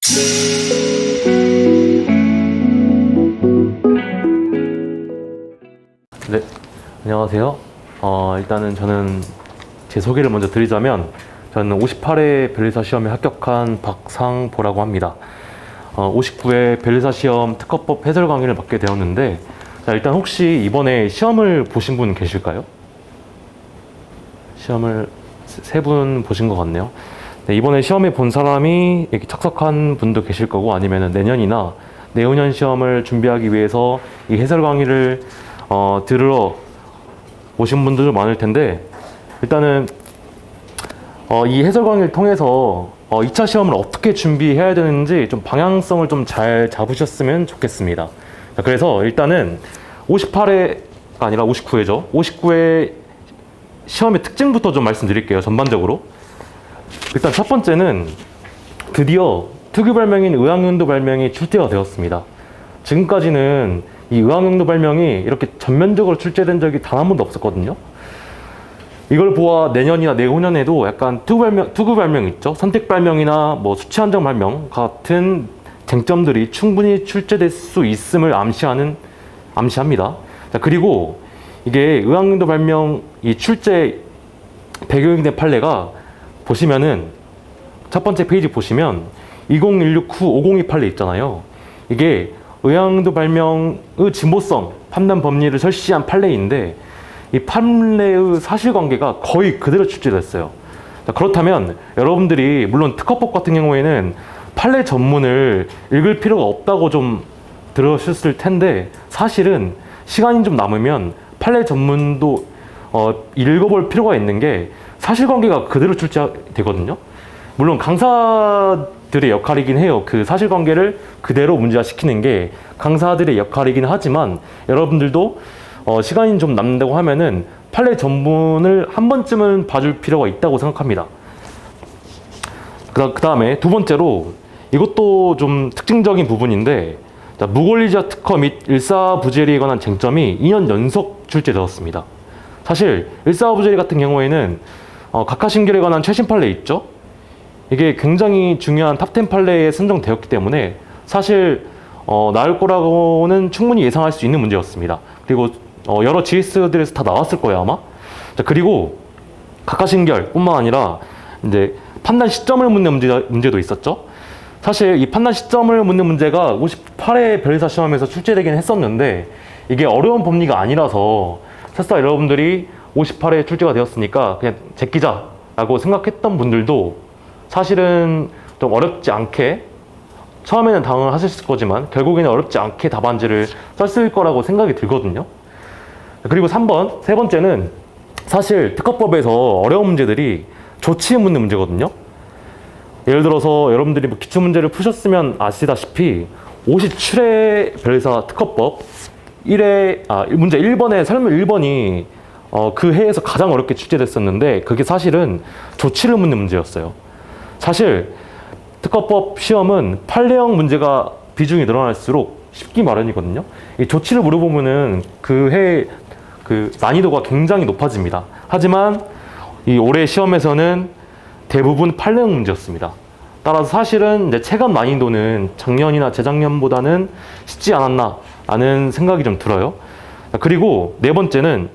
네, 안녕하세요. 일단은 저는 제 소개를 먼저 드리자면 저는 58회 변리사 시험에 합격한 박상보라고 합니다. 59회 변리사 시험 특허법 해설 강의를 받게 되었는데, 자, 일단 혹시 이번에 시험을 보신 분 계실까요? 시험을 세 분 보신 것 같네요. 네, 이번에 시험에 본 사람이 여기 착석한 분도 계실 거고, 아니면 내년이나 내후년 시험을 준비하기 위해서 이 해설 강의를 들으러 오신 분들도 많을 텐데, 일단은 이 해설 강의를 통해서 2차 시험을 어떻게 준비해야 되는지 좀 방향성을 좀 잘 잡으셨으면 좋겠습니다. 자, 그래서 일단은 58회가 아니라 59회죠. 59회 시험의 특징부터 좀 말씀드릴게요. 전반적으로. 일단 첫 번째는 드디어 특유 발명인 의학연도 발명이 출제가 되었습니다. 지금까지는 이 의학연도 발명이 이렇게 전면적으로 출제된 적이 단 한 번도 없었거든요. 이걸 보아 내년이나 내후년에도 약간 특유 발명 있죠. 선택 발명이나 뭐 수치 한정 발명 같은 쟁점들이 충분히 출제될 수 있음을 암시합니다. 자, 그리고 이게 의학연도 발명 이 출제 배경이 된 판례가 보시면은 첫 번째 페이지 보시면 2016-502 판례 있잖아요. 이게 의학연도 발명의 진보성 판단 법리를 설시한 판례인데, 이 판례의 사실관계가 거의 그대로 출제됐어요. 자, 그렇다면 여러분들이 물론 특허법 같은 경우에는 판례 전문을 읽을 필요가 없다고 좀 들으셨을 텐데, 사실은 시간이 좀 남으면 판례 전문도 읽어볼 필요가 있는 게 사실관계가 그대로 출제되거든요. 물론 강사들의 역할이긴 해요. 그 사실관계를 그대로 문제화시키는 게 강사들의 역할이긴 하지만, 여러분들도 시간이 좀 남는다고 하면은 판례 전문을 한 번쯤은 봐줄 필요가 있다고 생각합니다. 그 다음에 두 번째로, 이것도 좀 특징적인 부분인데, 자, 무권리자 특허 및 일사부재리에 관한 쟁점이 2년 연속 출제되었습니다. 사실 일사부재리 같은 경우에는 각하신결에 관한 최신 판례 있죠? 이게 굉장히 중요한 탑10 판례에 선정되었기 때문에 사실 나올 거라고는 충분히 예상할 수 있는 문제였습니다. 그리고 여러 GS들에서 다 나왔을 거예요, 아마. 자, 그리고 각하신결뿐만 아니라 이제 판단 시점을 묻는 문제도 있었죠. 사실 이 판단 시점을 묻는 문제가 58회 변리사 시험에서 출제되긴 했었는데, 이게 어려운 법리가 아니라서 설사 여러분들이 58회에 출제가 되었으니까 그냥 제끼자라고 생각했던 분들도 사실은 좀 어렵지 않게, 처음에는 당황을 하셨을 거지만 결국에는 어렵지 않게 답안지를 썼을 거라고 생각이 들거든요. 그리고 세 번째는 사실 특허법에서 어려운 문제들이 조치에 묻는 문제거든요. 예를 들어서 여러분들이 뭐 기출문제를 푸셨으면 아시다시피 57회 변리사 특허법 문제 1번에 설문 1번이 그 해에서 가장 어렵게 출제됐었는데, 그게 사실은 조치를 묻는 문제였어요. 사실 특허법 시험은 판례형 문제가 비중이 늘어날수록 쉽기 마련이거든요. 이 조치를 물어보면은 그 해 그 난이도가 굉장히 높아집니다. 하지만 이 올해 시험에서는 대부분 판례형 문제였습니다. 따라서 사실은 이제 체감 난이도는 작년이나 재작년보다는 쉽지 않았나 라는 생각이 좀 들어요. 그리고 네 번째는,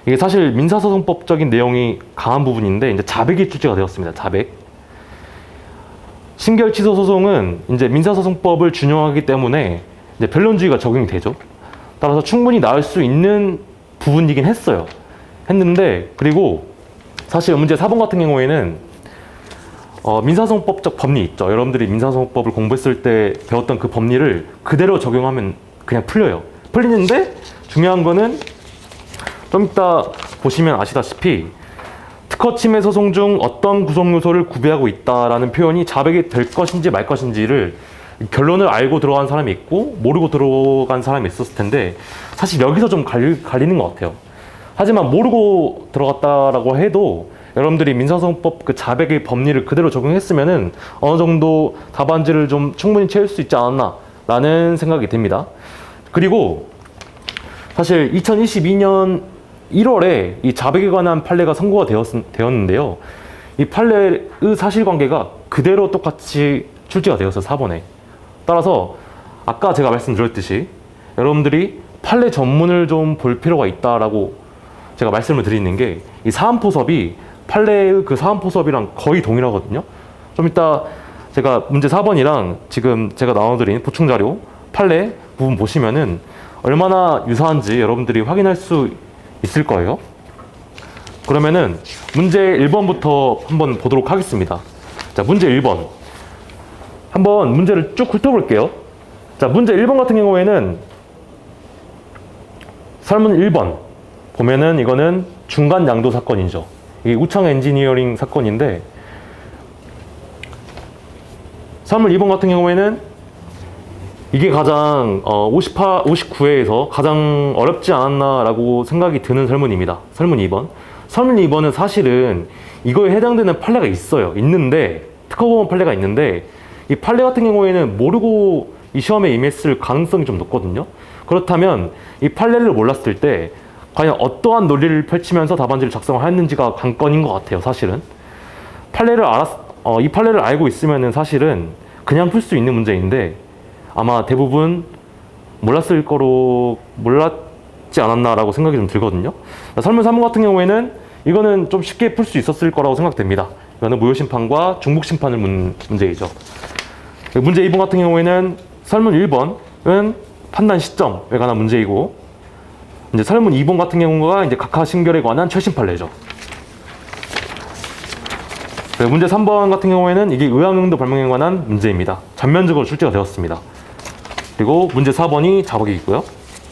이게 사실 민사소송법적인 내용이 강한 부분인데, 이제 자백이 출제가 되었습니다. 자백. 신결 취소 소송은 이제 민사소송법을 준용하기 때문에 이제 변론주의가 적용이 되죠. 따라서 충분히 나올 수 있는 부분이긴 했는데, 그리고 사실 문제 4번 같은 경우에는 민사소송법적 법리 있죠. 여러분들이 민사소송법을 공부했을 때 배웠던 그 법리를 그대로 적용하면 그냥 풀리는데, 중요한 거는 좀 이따 보시면 아시다시피 특허 침해 소송 중 어떤 구성 요소를 구비하고 있다라는 표현이 자백이 될 것인지 말 것인지를 결론을 알고 들어간 사람이 있고 모르고 들어간 사람이 있었을 텐데, 사실 여기서 좀 갈리는 것 같아요. 하지만 모르고 들어갔다라고 해도 여러분들이 민사소송법 그 자백의 법리를 그대로 적용했으면은 어느 정도 답안지를 좀 충분히 채울 수 있지 않았나 라는 생각이 듭니다. 그리고 사실 2022년 1월에 이 자백에 관한 판례가 선고가 되었는데요. 이 판례의 사실관계가 그대로 똑같이 출제가 되었어요. 4번에. 따라서 아까 제가 말씀드렸듯이 여러분들이 판례 전문을 좀 볼 필요가 있다라고 제가 말씀을 드리는 게, 이 사안포섭이 판례의 그 사안포섭이랑 거의 동일하거든요. 좀 이따 제가 문제 4번이랑 지금 제가 나눠드린 보충자료 판례 부분 보시면은 얼마나 유사한지 여러분들이 확인할 수 있을 거예요. 그러면은 문제 1번부터 한번 보도록 하겠습니다. 자, 문제 1번. 한번 문제를 쭉 훑어볼게요. 자, 문제 1번 같은 경우에는 설문 1번 보면은 이거는 중간 양도 사건이죠. 이게 우창 엔지니어링 사건인데, 설문 2번 같은 경우에는 이게 가장 59회에서 가장 어렵지 않았나라고 생각이 드는 설문입니다. 설문 2번. 설문 2번은 사실은 이거에 해당되는 판례가 있어요. 있는데, 특허법원 판례가 있는데, 이 판례 같은 경우에는 모르고 이 시험에 임했을 가능성이 좀 높거든요. 그렇다면 이 판례를 몰랐을 때 과연 어떠한 논리를 펼치면서 답안지를 작성을 했는지가 관건인 것 같아요. 사실은 이 판례를 알고 있으면은 사실은 그냥 풀 수 있는 문제인데, 아마 대부분 몰랐지 않았나라고 생각이 좀 들거든요. 설문 3번 같은 경우에는 이거는 좀 쉽게 풀 수 있었을 거라고 생각됩니다. 이거는 무효심판과 중복심판을 문 문제이죠. 문제 2번 같은 경우에는 설문 1번은 판단 시점에 관한 문제이고, 이제 설문 2번 같은 경우가 이제 각하 신결에 관한 최신 판례죠. 문제 3번 같은 경우에는 이게 의왕응도 발명에 관한 문제입니다. 전면적으로 출제가 되었습니다. 그리고 문제 4번이 자백이 있고요.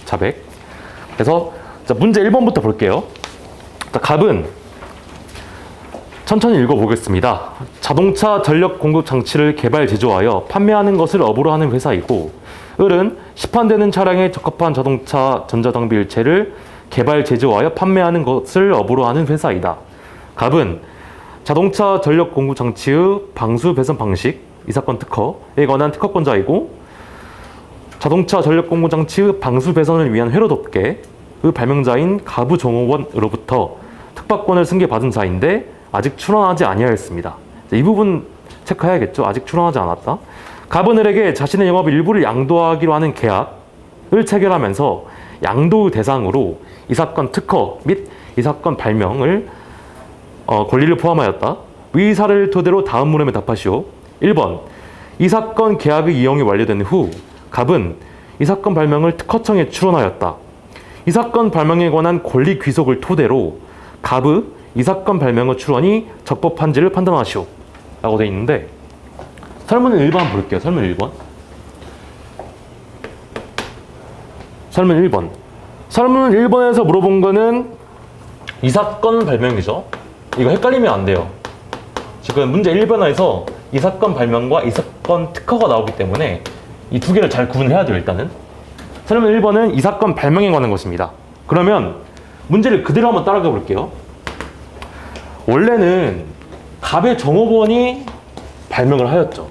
자백. 그래서 자, 문제 1번부터 볼게요. 자, 갑은 천천히 읽어보겠습니다. 자동차 전력 공급 장치를 개발 제조하여 판매하는 것을 업으로 하는 회사이고, 을은 시판되는 차량에 적합한 자동차 전자장비 일체를 개발 제조하여 판매하는 것을 업으로 하는 회사이다. 갑은 자동차 전력 공급 장치의 방수 배선 방식, 이 사건 특허에 관한 특허권자이고, 자동차 전력 공급 장치의 방수 배선을 위한 회로업계의 발명자인 가부종업원으로부터 특파권을 승계받은 자인데 아직 출원하지 아니하였습니다. 이 부분 체크해야겠죠. 아직 출원하지 않았다. 갑은 을에게 자신의 영업 일부를 양도하기로 하는 계약을 체결하면서 양도 대상으로 이 사건 특허 및 이 사건 발명을 권리를 포함하였다. 위 사례를 토대로 다음 물음에 답하시오. 1번. 이 사건 계약의 이용이 완료된 후 갑은 이 사건 발명을 특허청에 출원하였다. 이 사건 발명에 관한 권리 귀속을 토대로 갑의 이 사건 발명의 출원이 적법한지를 판단하시오. 라고 되어 있는데, 설문 1번 한번 볼게요. 설문 1번. 설문 1번. 설문 1번에서 물어본 거는 이 사건 발명이죠. 이거 헷갈리면 안 돼요. 지금 문제 1번에서 이 사건 발명과 이 사건 특허가 나오기 때문에 이 두 개를 잘 구분해야 돼요. 일단은 설문 1번은 이 사건 발명에 관한 것입니다. 그러면 문제를 그대로 한번 따라가 볼게요. 원래는 갑의 종업원이 발명을 하였죠.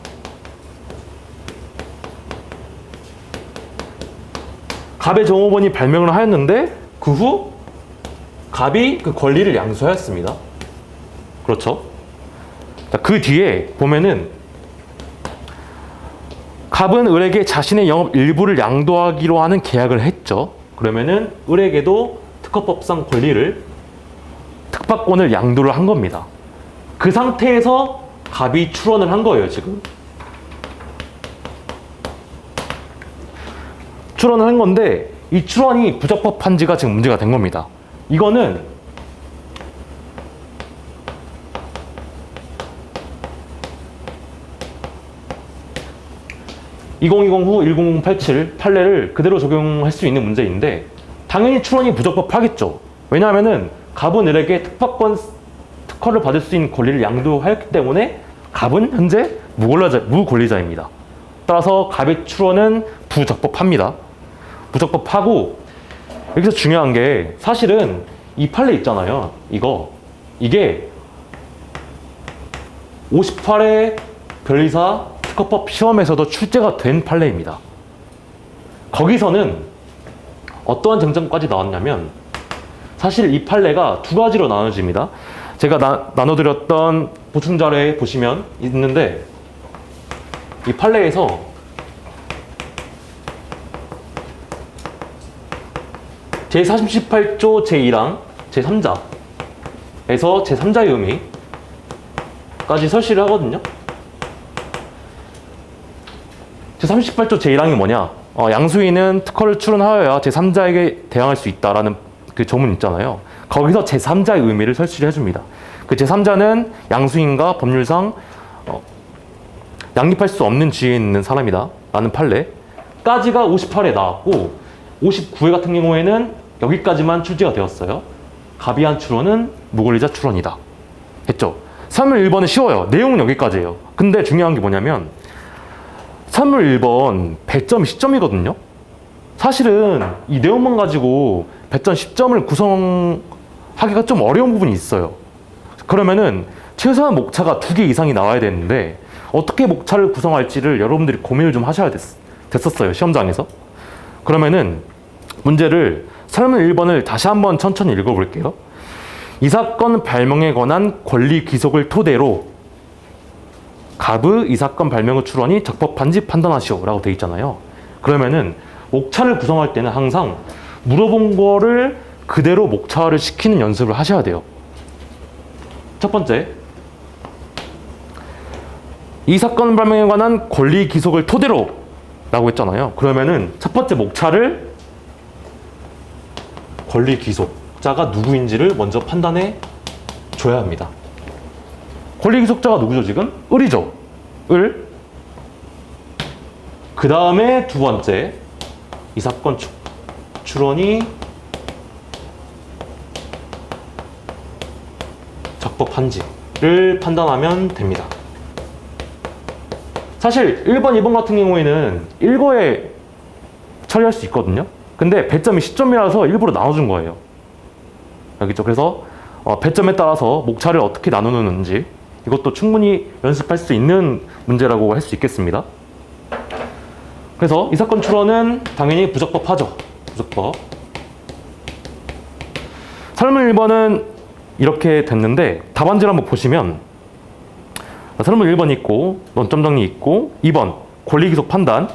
갑의 종업원이 발명을 하였는데 그 후 갑이 그 권리를 양수하였습니다. 그렇죠? 자, 그 뒤에 보면은 갑은 을에게 자신의 영업 일부를 양도하기로 하는 계약을 했죠. 그러면은 을에게도 특허법상 권리를, 특파권을 양도를 한 겁니다. 그 상태에서 갑이 출원을 한 거예요. 지금 출원을 한 건데 이 출원이 부적법한지가 지금 문제가 된 겁니다. 이거는 (2020) 후 10087 판례를 그대로 적용할 수 있는 문제인데, 당연히 출원이 부적법하겠죠. 왜냐하면은 갑은 을에게 특허를 받을 수 있는 권리를 양도하였기 때문에 갑은 현재 무권리자입니다. 따라서 갑의 출원은 부적법합니다. 부적법하고, 여기서 중요한 게 사실은 이 판례 있잖아요. 이게 58회 변리사 특허법 시험에서도 출제가 된 판례입니다. 거기서는 어떠한 쟁점까지 나왔냐면, 사실 이 판례가 두 가지로 나눠집니다. 제가 나눠드렸던 보충자료에 보시면 있는데, 이 판례에서 제38조 제2랑 제3자에서 제3자의 의미까지 설치를 하거든요. 제38조 제1항이 뭐냐? 양수인은 특허를 출원하여야 제3자에게 대항할 수 있다라는 그 조문 있잖아요. 거기서 제3자의 의미를 설치를 해줍니다. 그 제3자는 양수인과 법률상 양립할 수 없는 지위에 있는 사람이다 라는 판례까지가 58에 나왔고 59회 같은 경우에는 여기까지만 출제가 되었어요. 갑이한 출원은 무권리자 출원이다 했죠. 3물 1번은 쉬워요. 내용은 여기까지예요. 근데 중요한 게 뭐냐면 3물 1번 배점 10점이거든요. 사실은 이 내용만 가지고 배점 10점을 구성하기가 좀 어려운 부분이 있어요. 그러면은 최소한 목차가 2개 이상이 나와야 되는데 어떻게 목차를 구성할지를 여러분들이 고민을 좀 하셔야 됐었어요. 시험장에서. 그러면은 문제를 설문 1번을 다시 한번 천천히 읽어볼게요. 이 사건 발명에 관한 권리 귀속을 토대로 갑의 이 사건 발명의 출원이 적법한지 판단하시오 라고 되어 있잖아요. 그러면은 목차를 구성할 때는 항상 물어본 거를 그대로 목차를 시키는 연습을 하셔야 돼요. 첫 번째, 이 사건 발명에 관한 권리 귀속을 토대로 라고 했잖아요. 그러면은 첫 번째 목차를 권리 귀속자가 누구인지를 먼저 판단해 줘야 합니다. 권리 귀속자가 누구죠 지금? 을이죠. 을. 그 다음에 두 번째, 이 사건 출원이 적법한지를 판단하면 됩니다. 사실 1번, 2번 같은 경우에는 일거에 처리할 수 있거든요. 근데 배점이 10점이라서 일부러 나눠준 거예요. 알겠죠? 그래서 배점에 따라서 목차를 어떻게 나누는지 이것도 충분히 연습할 수 있는 문제라고 할 수 있겠습니다. 그래서 이 사건 출원은 당연히 부적법하죠. 부적법. 설문 1번은 이렇게 됐는데 답안지를 한번 보시면 설문 1번 있고 논점 정리 있고 2번 권리기속 판단,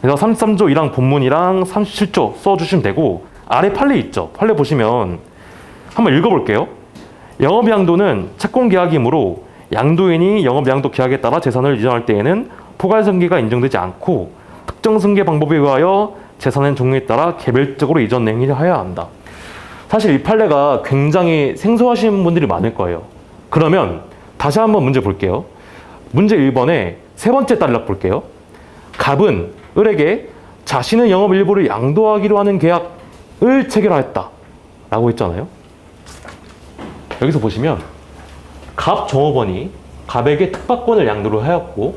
그래서 33조 1항 본문이랑 37조 써주시면 되고 아래 판례 있죠. 판례 보시면 한번 읽어볼게요. 영업양도는 채권계약이므로 양도인이 영업양도 계약에 따라 재산을 이전할 때에는 포괄승계가 인정되지 않고 특정 승계 방법에 의하여 재산의 종류에 따라 개별적으로 이전 행위를 해야 한다. 사실 이 판례가 굉장히 생소하신 분들이 많을 거예요. 그러면 다시 한번 문제 볼게요. 문제 1번에 세 번째 단락 볼게요. 갑은 을에게 자신의 영업 일부를 양도하기로 하는 계약을 체결하였다 라고 했잖아요. 여기서 보시면 갑 종업원이 갑에게 특파권을 양도를 하였고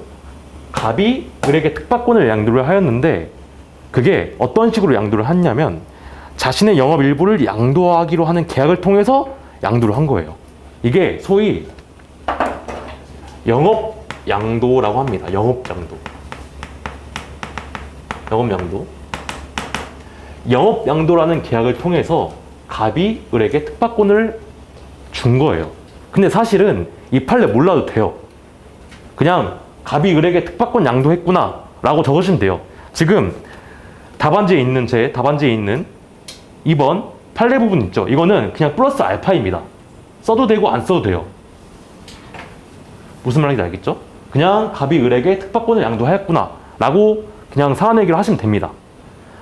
갑이 을에게 특파권을 양도를 하였는데 그게 어떤 식으로 양도를 했냐면 자신의 영업 일부를 양도하기로 하는 계약을 통해서 양도를 한 거예요. 이게 소위 영업 양도라고 합니다. 영업 양도. 영업 양도. 영업 양도라는 계약을 통해서 갑이 을에게 특파권을 준 거예요. 근데 사실은 이 판례 몰라도 돼요. 그냥 갑이 을에게 특파권 양도했구나 라고 적으시면 돼요. 지금 답안지에 있는 2번 판례 부분 있죠. 이거는 그냥 플러스 알파입니다. 써도 되고 안 써도 돼요. 무슨 말인지 알겠죠? 그냥 갑이 을에게 특파권을 양도하였구나 라고 그냥 사안 해결을 하시면 됩니다.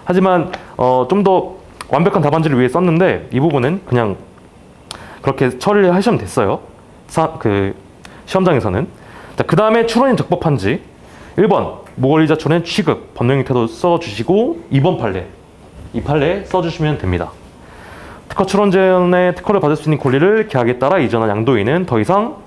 하지만 좀 더 완벽한 답안지를 위해 썼는데 이 부분은 그냥 그렇게 처리를 하시면 됐어요. 시험장에서는. 그 다음에 출원이 적법한지 1번 무권리자 출원 취급 법령의 태도 써주시고 2번 판례 이 판례 써주시면 됩니다. 특허 출원 전에 특허를 받을 수 있는 권리를 계약에 따라 이전한 양도인은 더 이상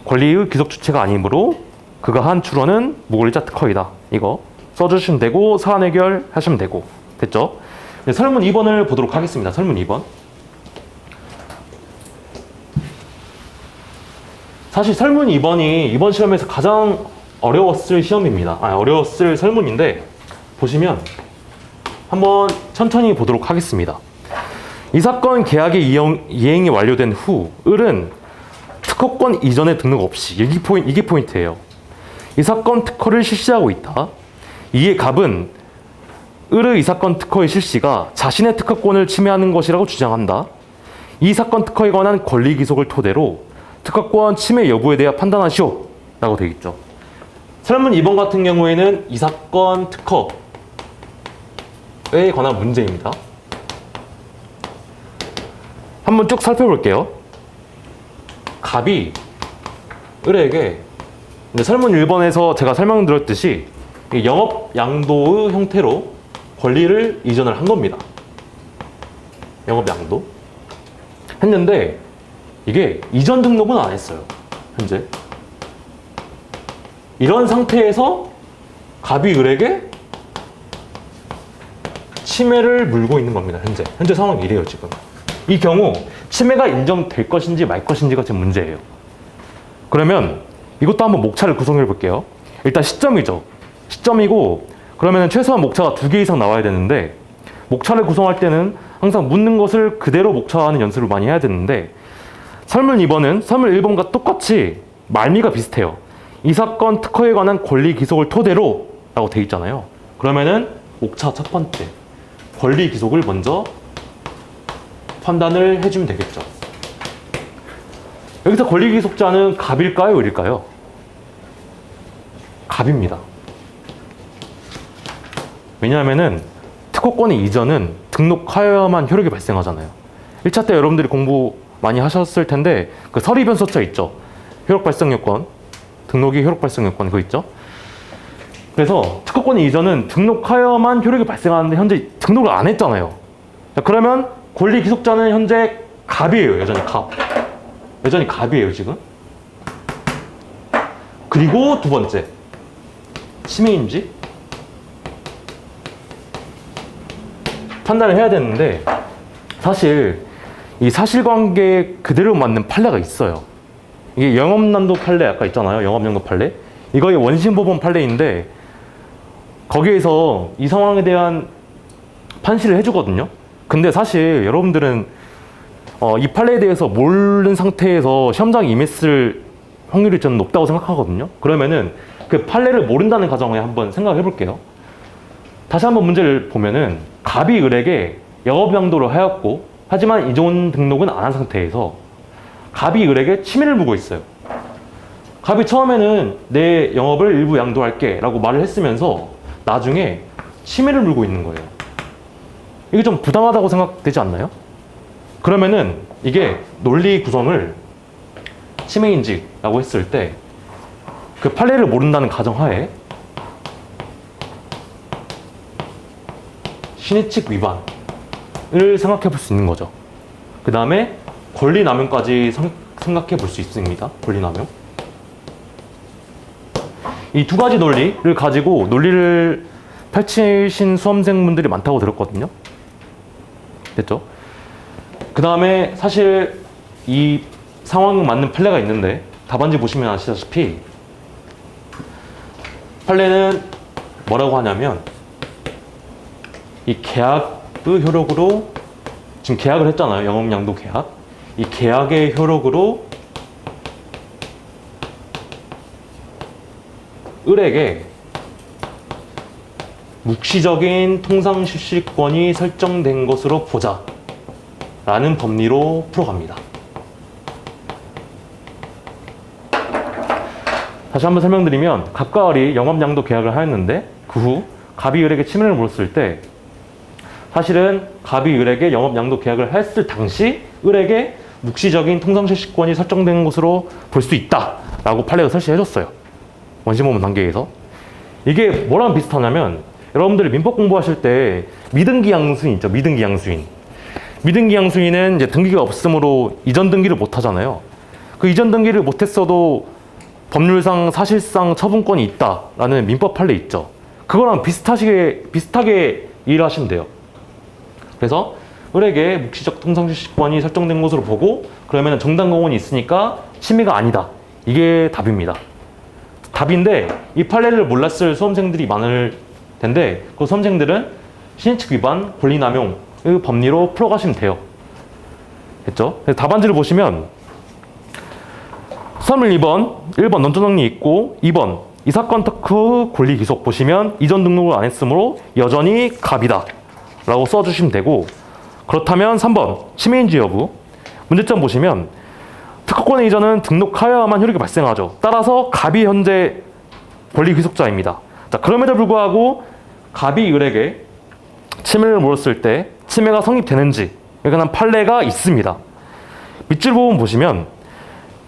권리의 귀속 주체가 아니므로 그가 한 출원은 무권리자 특허이다. 이거 써주시면 되고 사안 해결 하시면 되고 됐죠? 네, 설문 2번을 보도록 하겠습니다. 설문 2번. 사실 설문 2번이 이번 시험에서 가장 어려웠을 시험입니다. 어려웠을 설문인데 보시면 한번 천천히 보도록 하겠습니다. 이 사건 계약의 이행이 완료된 후 을은 특허권 이전에 등록 없이, 이게 포인트예요. 이 사건 특허를 실시하고 있다. 이에 갑은 을의 이 사건 특허의 실시가 자신의 특허권을 침해하는 것이라고 주장한다. 이 사건 특허에 관한 권리 기속을 토대로 특허권 침해 여부에 대해 판단하시오 라고 되어 있죠. 설문 2번 같은 경우에는 이 사건 특허에 관한 문제입니다. 한번 쭉 살펴볼게요. 갑이 을에게 설문 1번에서 제가 설명드렸듯이 영업 양도의 형태로 권리를 이전을 한 겁니다. 영업 양도 했는데 이게 이전 등록은 안 했어요. 현재 이런 상태에서 갑이 을에게 침해를 물고 있는 겁니다. 현재 상황이 이래요. 지금 이 경우 침해가 인정될 것인지 말 것인지가 지금 문제예요. 그러면 이것도 한번 목차를 구성해 볼게요. 일단 시점이죠. 시점이고 그러면 최소한 목차가 2개 이상 나와야 되는데, 목차를 구성할 때는 항상 묻는 것을 그대로 목차하는 연습을 많이 해야 되는데, 설문 2번은 설문 1번과 똑같이 말미가 비슷해요. 이 사건 특허에 관한 권리 기속을 토대로 라고 돼 있잖아요. 그러면은 목차 첫 번째 권리 기속을 먼저 판단을 해주면 되겠죠. 여기서 권리 기속자는 갑일까요, 을일까요? 갑입니다. 왜냐하면은 특허권의 이전은 등록하여야만 효력이 발생하잖아요. 1차 때 여러분들이 공부 많이 하셨을 텐데 그 서리변소차 있죠. 효력 발생 요건, 등록이 효력 발생 요건 그거 있죠. 그래서 특허권의 이전은 등록하여야만 효력이 발생하는데 현재 등록을 안 했잖아요. 그러면 권리 기속자는 현재 갑이에요. 여전히 갑이에요 지금. 그리고 두 번째 침해인지 판단을 해야 되는데, 사실 이 사실관계에 그대로 맞는 판례가 있어요. 이게 영업난도 판례 아까 있잖아요. 영업양도 판례. 이거의 원심법원 판례인데 거기에서 이 상황에 대한 판시를 해주거든요. 근데 사실 여러분들은 이 판례에 대해서 모르는 상태에서 시험장에 임했을 확률이 저는 높다고 생각하거든요. 그러면은 그 판례를 모른다는 가정에 한번 생각해 볼게요. 다시 한번 문제를 보면은 갑이 을에게 영업양도를 하였고 하지만 이전 등록은 안 한 상태에서 갑이 을에게 침해를 물고 있어요. 갑이 처음에는 내 영업을 일부 양도할게 라고 말을 했으면서 나중에 침해를 물고 있는 거예요. 이게 좀 부당하다고 생각되지 않나요? 그러면은 이게 논리 구성을 침해인지라고 했을 때 그 판례를 모른다는 가정하에 신의칙 위반을 생각해 볼 수 있는 거죠. 그 다음에 권리남용까지 생각해 볼 수 있습니다. 권리남용. 이 두 가지 논리를 가지고 논리를 펼치신 수험생분들이 많다고 들었거든요. 됐죠? 그 다음에 사실 이 상황에 맞는 판례가 있는데 답안지 보시면 아시다시피 판례는 뭐라고 하냐면 이 계약의 효력으로, 지금 계약을 했잖아요. 영업양도 계약. 이 계약의 효력으로 을에게 묵시적인 통상실시권이 설정된 것으로 보자 라는 법리로 풀어갑니다. 다시 한번 설명드리면 갑과 을이 영업양도 계약을 하였는데 그 후 갑이 을에게 침해를 물었을 때 사실은 갑이 을에게 영업양도 계약을 했을 당시 을에게 묵시적인 통상실시권이 설정된 것으로 볼 수 있다 라고 판례가 설치해줬어요. 원심법원 단계에서. 이게 뭐랑 비슷하냐면 여러분들이 민법 공부하실 때 미등기 양수인 있죠. 미등기 양수인. 미등기 양수인은 이제 등기가 없으므로 이전 등기를 못 하잖아요. 그 이전 등기를 못 했어도 법률상 사실상 처분권이 있다라는 민법 판례 있죠. 그거랑 비슷하게 이해를 하시면 돼요. 그래서 을에게 묵시적 통상실시권이 설정된 것으로 보고 그러면 정당공원이 있으니까 침해가 아니다. 이게 답입니다. 답인데 이 판례를 몰랐을 수험생들이 많을 텐데 그 수험생들은 신의칙 위반, 권리남용의 법리로 풀어가시면 돼요. 됐죠? 답안지를 보시면 설문 2번, 1번 논조정리 있고 2번 이 사건 특허 권리 기속 보시면 이전 등록을 안 했으므로 여전히 갑이다 라고 써주시면 되고, 그렇다면 3번 치매인지 여부 문제점 보시면 특허권의 이전은 등록하여야만 효력이 발생하죠. 따라서 갑이 현재 권리 귀속자입니다. 자, 그럼에도 불구하고 갑이 을에게 치매를 물었을 때 치매가 성립되는지에 관한 판례가 있습니다. 밑줄 부분 보시면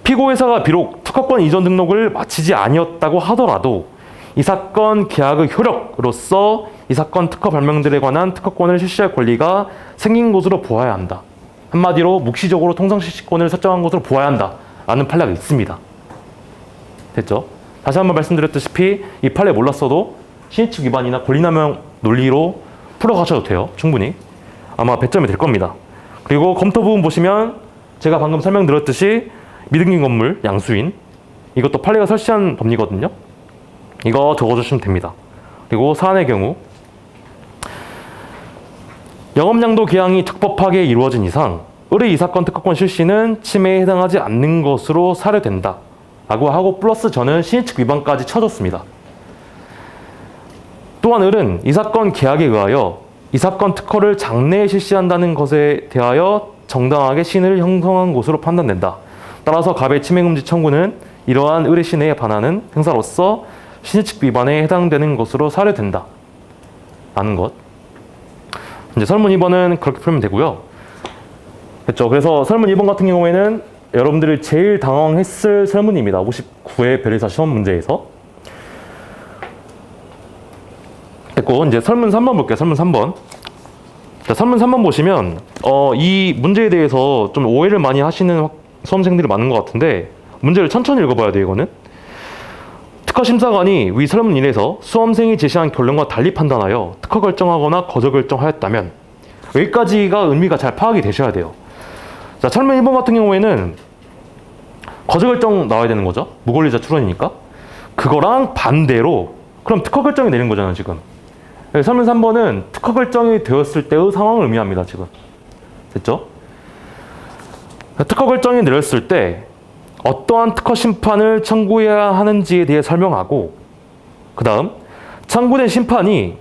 피고회사가 비록 특허권 이전 등록을 마치지 아니었다고 하더라도 이 사건 계약의 효력으로서 이 사건 특허 발명들에 관한 특허권을 실시할 권리가 생긴 것으로 보아야 한다. 한마디로 묵시적으로 통상 실시권을 설정한 것으로 보아야 한다 라는 판례가 있습니다. 됐죠? 다시 한번 말씀드렸다시피 이 판례 몰랐어도 신의칙 위반이나 권리남용 논리로 풀어가셔도 돼요. 충분히 아마 배점이 될 겁니다. 그리고 검토 부분 보시면 제가 방금 설명드렸듯이 미등기 건물 양수인, 이것도 판례가 설치한 법리거든요. 이거 적어주시면 됩니다. 그리고 사안의 경우 영업양도 계약이 적법하게 이루어진 이상 을의 이 사건 특허권 실시는 침해에 해당하지 않는 것으로 사료된다 라고 하고 플러스 저는 신의칙 위반까지 쳐줬습니다. 또한 을은 이 사건 계약에 의하여 이 사건 특허를 장래에 실시한다는 것에 대하여 정당하게 신의를 형성한 것으로 판단된다. 따라서 갑의 침해금지 청구는 이러한 을의 신의에 반하는 행사로서 신의칙 위반에 해당되는 것으로 사료된다 라는 것. 이제 설문 2번은 그렇게 풀면 되고요. 됐죠? 그래서 설문 2번 같은 경우에는 여러분들이 제일 당황했을 설문입니다. 59회 별의사 시험 문제에서. 됐고, 이제 설문 3번 볼게요. 설문 3번. 자, 설문 3번 보시면 이 문제에 대해서 좀 오해를 많이 하시는 수험생들이 많은 것 같은데, 문제를 천천히 읽어봐야 돼요. 이거는 특허심사관이 위 설문 1에서 수험생이 제시한 결론과 달리 판단하여 특허 결정하거나 거절 결정하였다면, 여기까지가 의미가 잘 파악이 되셔야 돼요. 자, 설문 1번 같은 경우에는 거절 결정 나와야 되는 거죠. 무권리자 출원이니까. 그거랑 반대로 그럼 특허 결정이 내린 거잖아요, 지금. 설문 3번은 특허 결정이 되었을 때의 상황을 의미합니다, 지금. 됐죠? 특허 결정이 내렸을 때 어떠한 특허 심판을 청구해야 하는지에 대해 설명하고, 그 다음 청구된 심판이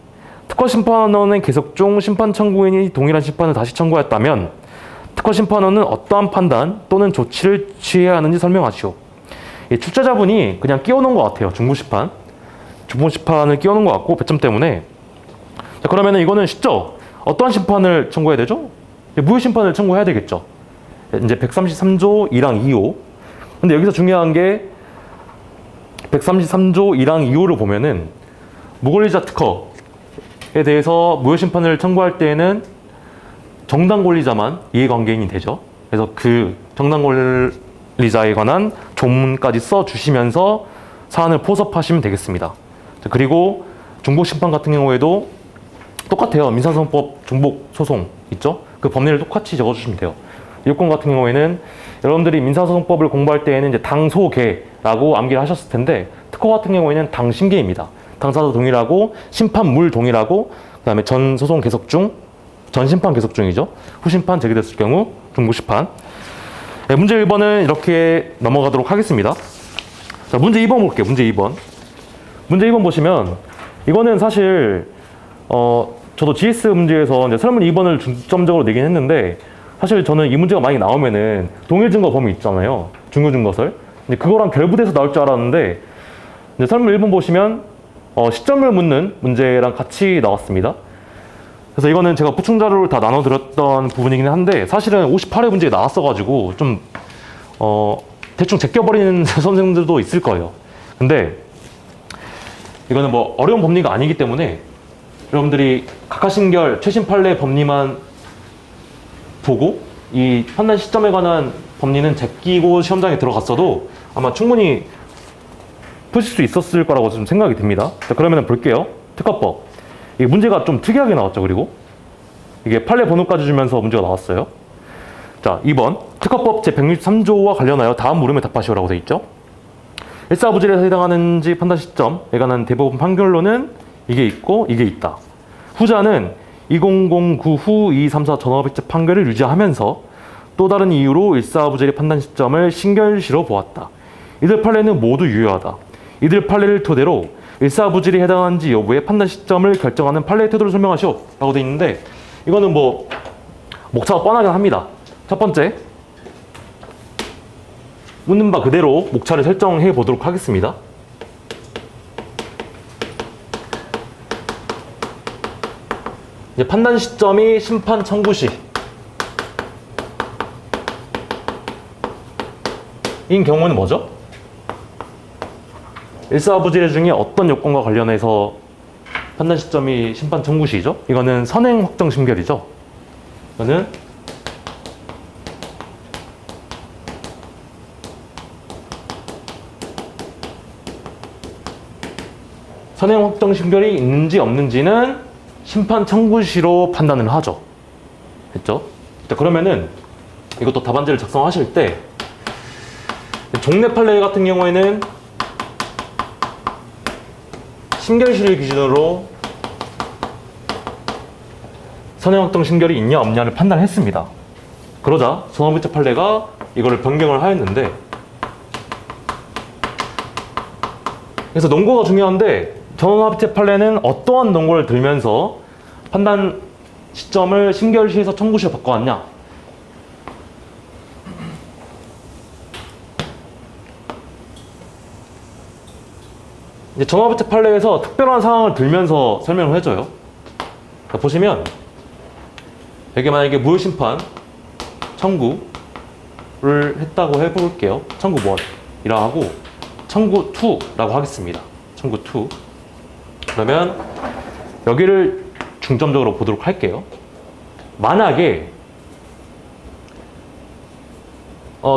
특허 심판원의 계속 중 심판 청구인이 동일한 심판을 다시 청구했다면 특허 심판원은 어떠한 판단 또는 조치를 취해야 하는지 설명하시오. 출제자분이 그냥 끼워놓은 것 같아요. 중부심판, 중부심판을 끼워놓은 것 같고 배점 때문에. 자, 그러면 이거는 쉽죠? 어떠한 심판을 청구해야 되죠? 무효심판을 청구해야 되겠죠. 이제 133조 1항 2호. 근데 여기서 중요한 게 133조 1항 2호를 보면은 무권리자 특허에 대해서 무효심판을 청구할 때에는 정당 권리자만 이해관계인이 되죠. 그래서 그 정당 권리자에 관한 조문까지 써주시면서 사안을 포섭하시면 되겠습니다. 그리고 중복심판 같은 경우에도 똑같아요. 민사소송법 중복소송 있죠? 그 법리를 똑같이 적어주시면 돼요. 이건 같은 경우에는 여러분들이 민사소송법을 공부할 때에는 이제 당소계라고 암기를 하셨을 텐데, 특허 같은 경우에는 당심계입니다. 당사자 동일하고 심판물 동일하고, 그 다음에 전 소송 계속 중, 전 심판 계속 중이죠. 후심판 제기됐을 경우 중부심판. 네, 문제 1번은 이렇게 넘어가도록 하겠습니다. 자, 문제 2번 볼게요. 문제 2번. 문제 2번 보시면 이거는 사실 저도 GS 문제에서 이제 설문 2번을 중점적으로 내긴 했는데, 사실 저는 이 문제가 많이 나오면은 동일 증거 범위 있잖아요. 중요 증거설. 근데 그거랑 결부돼서 나올 줄 알았는데, 이제 설문 1번 보시면 시점을 묻는 문제랑 같이 나왔습니다. 그래서 이거는 제가 보충 자료를 다 나눠드렸던 부분이긴 한데, 사실은 58회 문제에 나왔어가지고 좀 대충 제껴버리는 선생님들도 있을 거예요. 근데 이거는 뭐 어려운 법리가 아니기 때문에 여러분들이 각하신결 최신 판례 법리만 보고 이 판단 시점에 관한 법리는 제끼고 시험장에 들어갔어도 아마 충분히 푸실 수 있었을 거라고 좀 생각이 듭니다. 자, 그러면 볼게요. 특허법. 이 문제가 좀 특이하게 나왔죠. 그리고 이게 판례 번호까지 주면서 문제가 나왔어요. 자, 2번 특허법 제163조와 관련하여 다음 물음에 답하시오라고 되어 있죠. 일사부질에서 해당하는지 판단 시점에 관한 대법원 판결로는 이게 있고 이게 있다. 후자는 2009 후 234 전업의체 판결을 유지하면서 또 다른 이유로 일사부질의 판단 시점을 신결시로 보았다. 이들 판례는 모두 유효하다. 이들 판례를 토대로 일사부질이 해당하는지 여부의 판단 시점을 결정하는 판례의 태도를 설명하시오 라고 되어 있는데, 이거는 뭐 목차가 뻔하긴 합니다. 첫 번째, 묻는 바 그대로 목차를 설정해 보도록 하겠습니다. 이제 판단 시점이 심판 청구 시 인 경우는 뭐죠? 일사부질 중에 어떤 요건과 관련해서 판단 시점이 심판 청구 시죠? 이거는 선행 확정 심결이죠. 이거는 선행 확정 심결이 있는지 없는지는 심판 청구 시로 판단을 하죠. 됐죠? 자, 그러면은 이것도 답안지를 작성하실 때 종래 판례 같은 경우에는 심결시를 기준으로 선행확정 심결이 있냐 없냐를 판단했습니다. 그러자 전원부채 판례가 이거를 변경을 하였는데, 그래서 논거가 중요한데 전원합의체 판례는 어떠한 논거를 들면서 판단 시점을 심결시에서 청구시로 바꿔왔냐? 이제 전원합의체 판례에서 특별한 상황을 들면서 설명을 해줘요. 자, 보시면 여기 만약에 무효심판 청구를 했다고 해볼게요. 청구 1이라 하고 청구 2라고 하겠습니다. 청구 2. 그러면 여기를 중점적으로 보도록 할게요. 만약에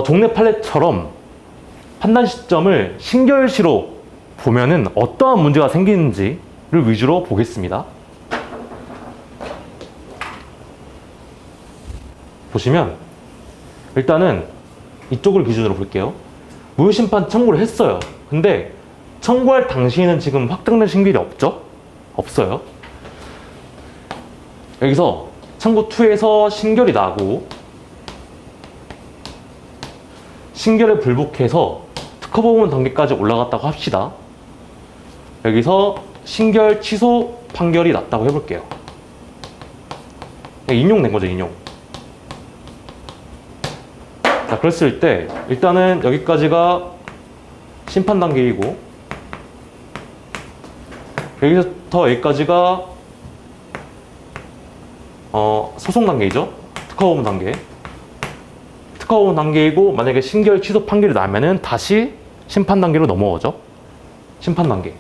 종래 판례처럼 판단 시점을 신결시로 보면은 어떠한 문제가 생기는지를 위주로 보겠습니다. 보시면 일단은 이쪽을 기준으로 볼게요. 무효심판 청구를 했어요. 근데 청구할 당시에는 지금 확정된 신결이 없죠? 없어요. 여기서 청구 2에서 신결이 나고 신결에 불복해서 특허법원 단계까지 올라갔다고 합시다. 여기서 신결 취소 판결이 났다고 해볼게요. 인용된 거죠, 인용. 자, 그랬을 때 일단은 여기까지가 심판 단계이고 여기서부터 여기까지가 소송 단계이죠. 특허법원 단계. 특허법원 단계이고 만약에 신결 취소 판결이 나면은 다시 심판 단계로 넘어오죠. 심판 단계.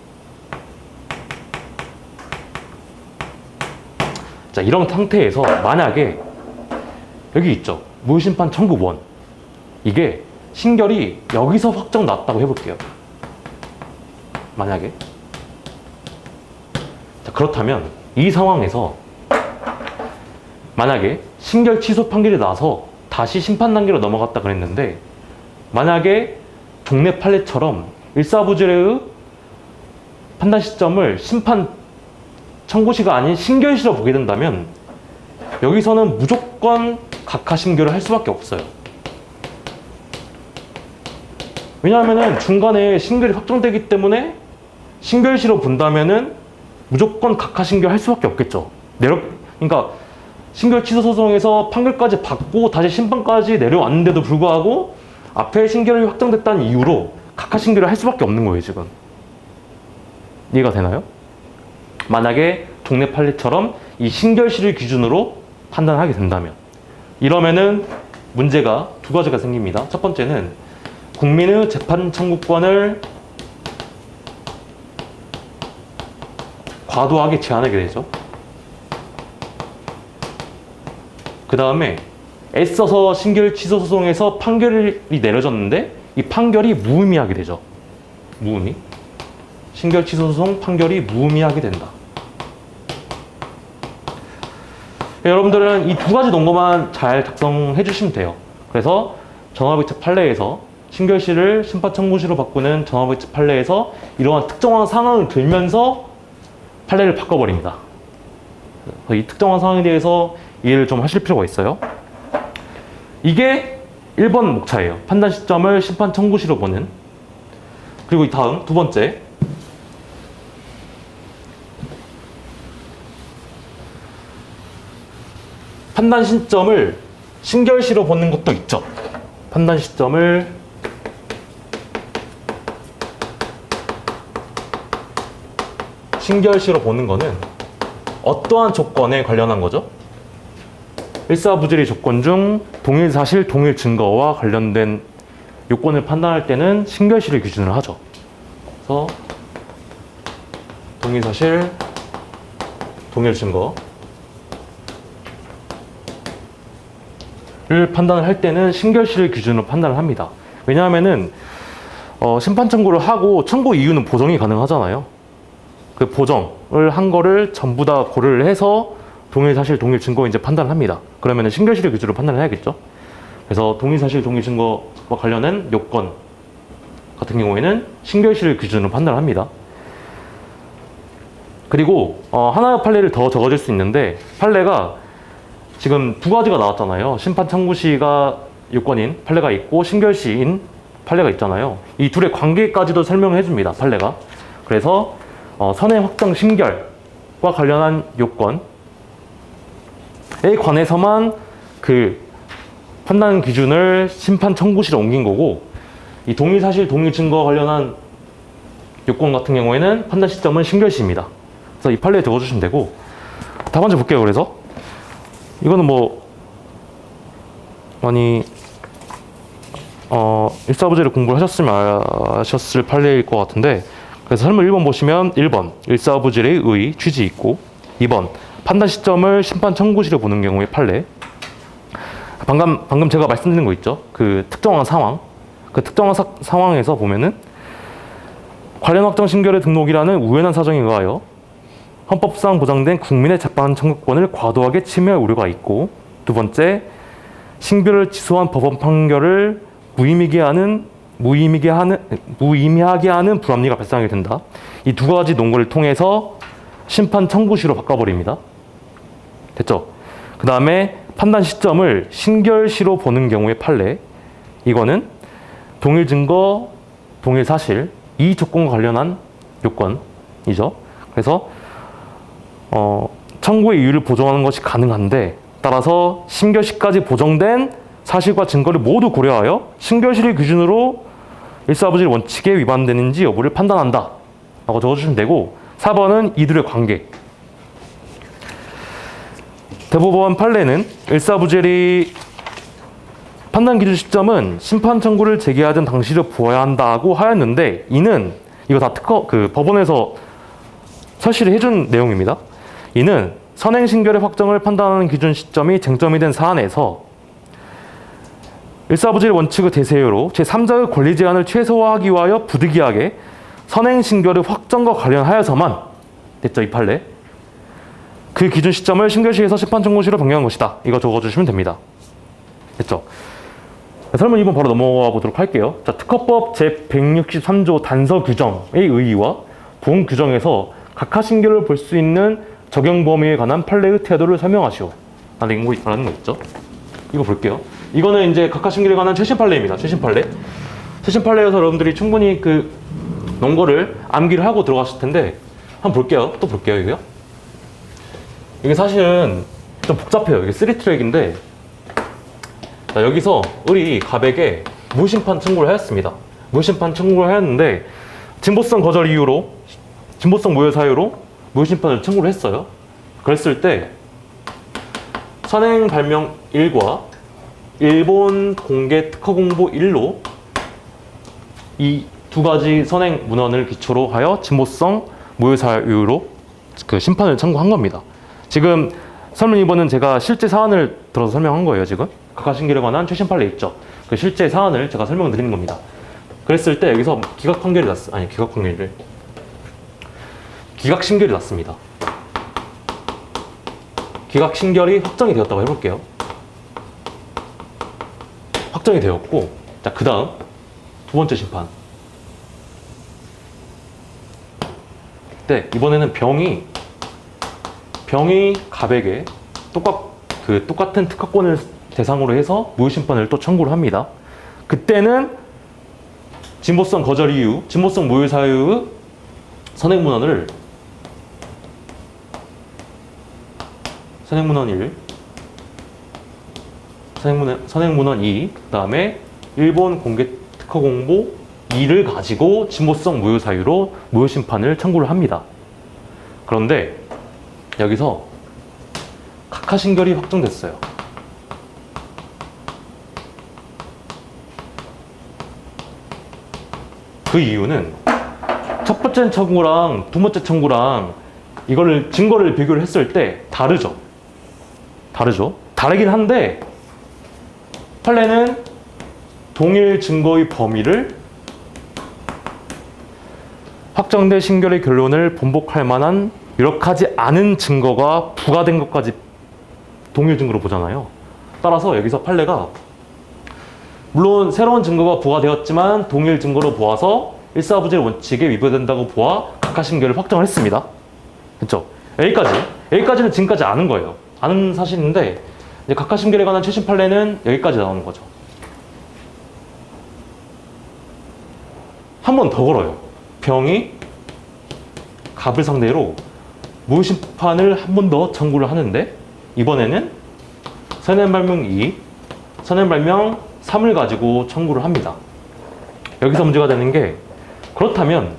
자, 이런 상태에서 만약에 여기 있죠. 무효심판 청구 1. 이게 신결이 여기서 확정 났다고 해볼게요. 만약에. 자, 그렇다면 이 상황에서 만약에 신결 취소 판결이 나서 다시 심판 단계로 넘어갔다 그랬는데, 만약에 종래 판례처럼 일사부질의 판단 시점을 심판 청구시가 아닌 신결시로 보게 된다면 여기서는 무조건 각하 심결을 할 수밖에 없어요. 왜냐하면 중간에 신결이 확정되기 때문에 신결시로 본다면은 무조건 각하 심결 할 수밖에 없겠죠. 그러니까 신결 취소 소송에서 판결까지 받고 다시 심판까지 내려왔는데도 불구하고 앞에 신결이 확정됐다는 이유로 각하 심결을 할 수밖에 없는 거예요, 지금. 이해가 되나요? 만약에 종래 판례처럼 이 신결시를 기준으로 판단하게 된다면, 이러면은 문제가 두 가지가 생깁니다. 첫 번째는 국민의 재판 청구권을 과도하게 제한하게 되죠. 그 다음에 애써서 신결 취소 소송에서 판결이 내려졌는데 이 판결이 무의미하게 되죠. 무의미. 신결 취소 소송 판결이 무의미하게 된다. 여러분들은 이 두 가지 논거만 잘 작성해 주시면 돼요. 그래서 전화부채 판례에서 신결시를 심판 청구시로 바꾸는 전화부채 판례에서 이러한 특정한 상황을 들면서 판례를 바꿔버립니다. 이 특정한 상황에 대해서 이해를 좀 하실 필요가 있어요. 이게 1번 목차예요. 판단 시점을 심판 청구시로 보는. 그리고 이 다음 두 번째, 판단 시점을 신결시로 보는 것도 있죠. 판단 시점을 신결시로 보는 거는 어떠한 조건에 관련한 거죠? 일사부재리 조건 중 동일 사실, 동일 증거와 관련된 요건을 판단할 때는 신결시를 기준으로 하죠. 그래서 동일 사실, 동일 증거를 판단을 할 때는 신결시를 기준으로 판단을 합니다. 왜냐하면은 심판 청구를 하고 청구 이유는 보정이 가능하잖아요. 그 보정을 한 거를 전부 다 고려를 해서 동일 사실, 동일 증거 이제 판단을 합니다. 그러면은 신결시를 기준으로 판단을 해야겠죠. 그래서 동일 사실, 동일 증거와 관련된 요건 같은 경우에는 신결시를 기준으로 판단을 합니다. 그리고 하나의 판례를 더 적어줄 수 있는데, 판례가 지금 두 가지가 나왔잖아요. 심판 청구 시가 요건인 판례가 있고 신결시인 판례가 있잖아요. 이 둘의 관계까지도 설명을 해줍니다. 판례가. 그래서 선행 확정 신결과 관련한 요건에 관해서만 그 판단 기준을 심판 청구시로 옮긴 거고, 이 동일 사실, 동일 증거와 관련한 요건 같은 경우에는 판단 시점은 신결시입니다. 그래서 이 판례에 적어주시면 되고, 다 먼저 볼게요. 그래서 이거는 뭐 많이 일사부재를 공부를 하셨으면 아셨을 판례일 것 같은데, 그래서 설문 1번 보시면 1번 일사부재의 의 취지 있고, 2번 판단 시점을 심판 청구시로 보는 경우의 판례. 방금 제가 말씀드린 거 있죠? 그 특정한 상황, 그 특정한 상황에서 보면은 관련 확정 신결의 등록이라는 우연한 사정에 의하여 헌법상 보장된 국민의 재판 청구권을 과도하게 침해할 우려가 있고, 두 번째, 신결을 취소한 법원 판결을 무의미하게 하는 불합리가 발생하게 된다. 이 두 가지 논거를 통해서 심판 청구시로 바꿔버립니다. 됐죠? 그 다음에 판단 시점을 신결시로 보는 경우의 판례. 이거는 동일 증거, 동일 사실, 이 조건과 관련한 요건이죠. 그래서 청구의 이유를 보정하는 것이 가능한데, 따라서 신결시까지 보정된 사실과 증거를 모두 고려하여 신결시를 기준으로 일사부재리 원칙에 위반되는지 여부를 판단한다 라고 적어주시면 되고, 4번은 이들의 관계. 대법원 판례는 일사부재리 판단 기준 시점은 심판 청구를 제기하던 당시를 보아야 한다고 하였는데, 이는 이거 다 법원에서 설치를 해준 내용입니다. 이는 선행 신결의 확정을 판단하는 기준 시점이 쟁점이 된 사안에서 일사부재리 원칙의 대세로 제3자의 권리 제한을 최소화하기 위하여 부득이하게 선행 신결의 확정과 관련하여서만, 됐죠? 이 판례. 그 기준 시점을 신결시에서 심판 청구시로 변경한 것이다. 이거 적어주시면 됩니다. 됐죠? 설문 2번 바로 넘어가 보도록 할게요. 자, 특허법 제163조 단서 규정의 의의와 보험 규정에서 각하 신결을 볼 수 있는 적용 범위에 관한 판례의 태도를 설명하시오. 라는 거 있죠? 이거 볼게요. 이거는 이제 각하 신결에 관한 최신 판례입니다. 최신 판례. 최신 판례여서 여러분들이 충분히 그 논거를 암기를 하고 들어갔을 텐데, 한번 볼게요. 또 볼게요, 이거요. 이게 사실은 좀 복잡해요. 이게 3트랙인데, 자, 여기서 우리 갑에게 무심판 청구를 하였습니다. 무심판 청구를 하였는데, 진보성 거절 이유로, 진보성 무효 사유로 무심판을 청구를 했어요. 그랬을 때 선행 발명 1과 일본 공개 특허 공보 1로 이 두 가지 선행 문헌을 기초로 하여 진보성 무효 사유로 그 심판을 청구한 겁니다. 지금 설문 2번은 제가 실제 사안을 들어서 설명한 거예요. 지금 각하 신결에 관한 최신 판례 있죠. 그 실제 사안을 제가 설명을 드리는 겁니다. 그랬을 때 여기서 기각 신결이 났습니다. 기각 신결이 확정이 되었다고 해볼게요. 확정이 되었고, 자, 그 다음 두 번째 심판. 네, 이번에는 병이 갑에게 똑같은 특허권을 대상으로 해서 무효심판을 또 청구를 합니다. 그때는 진보성 거절 이유, 진보성 모의 사유의 선행문헌을 선행문헌 1, 선행문헌 2, 그 다음에 일본 공개 특허 공보 2를 가지고 진보성 무효 사유로 무효 심판을 청구를 합니다. 그런데 여기서 각하신결이 확정됐어요. 그 이유는 첫 번째 청구랑 두 번째 청구랑 이거를 증거를 비교를 했을 때 다르죠. 다르긴 한데 판례는 동일 증거의 범위를 확정된 신결의 결론을 번복할 만한 유력하지 않은 증거가 부과된 것까지 동일 증거로 보잖아요. 따라서 여기서 판례가 물론 새로운 증거가 부과되었지만 동일 증거로 보아서 일사부재 원칙에 위배된다고 보아 각하신결을 확정을 했습니다. 그렇죠? 여기까지는 지금까지 아는 거예요. 아는 사실인데 이제 각하신결에 관한 최신 판례는 여기까지 나오는 거죠. 한 번 더 걸어요. 병이 갑을 상대로 무효 심판을 한 번 더 청구를 하는데 이번에는 선행발명 2, 선행발명 3을 가지고 청구를 합니다. 여기서 문제가 되는 게 그렇다면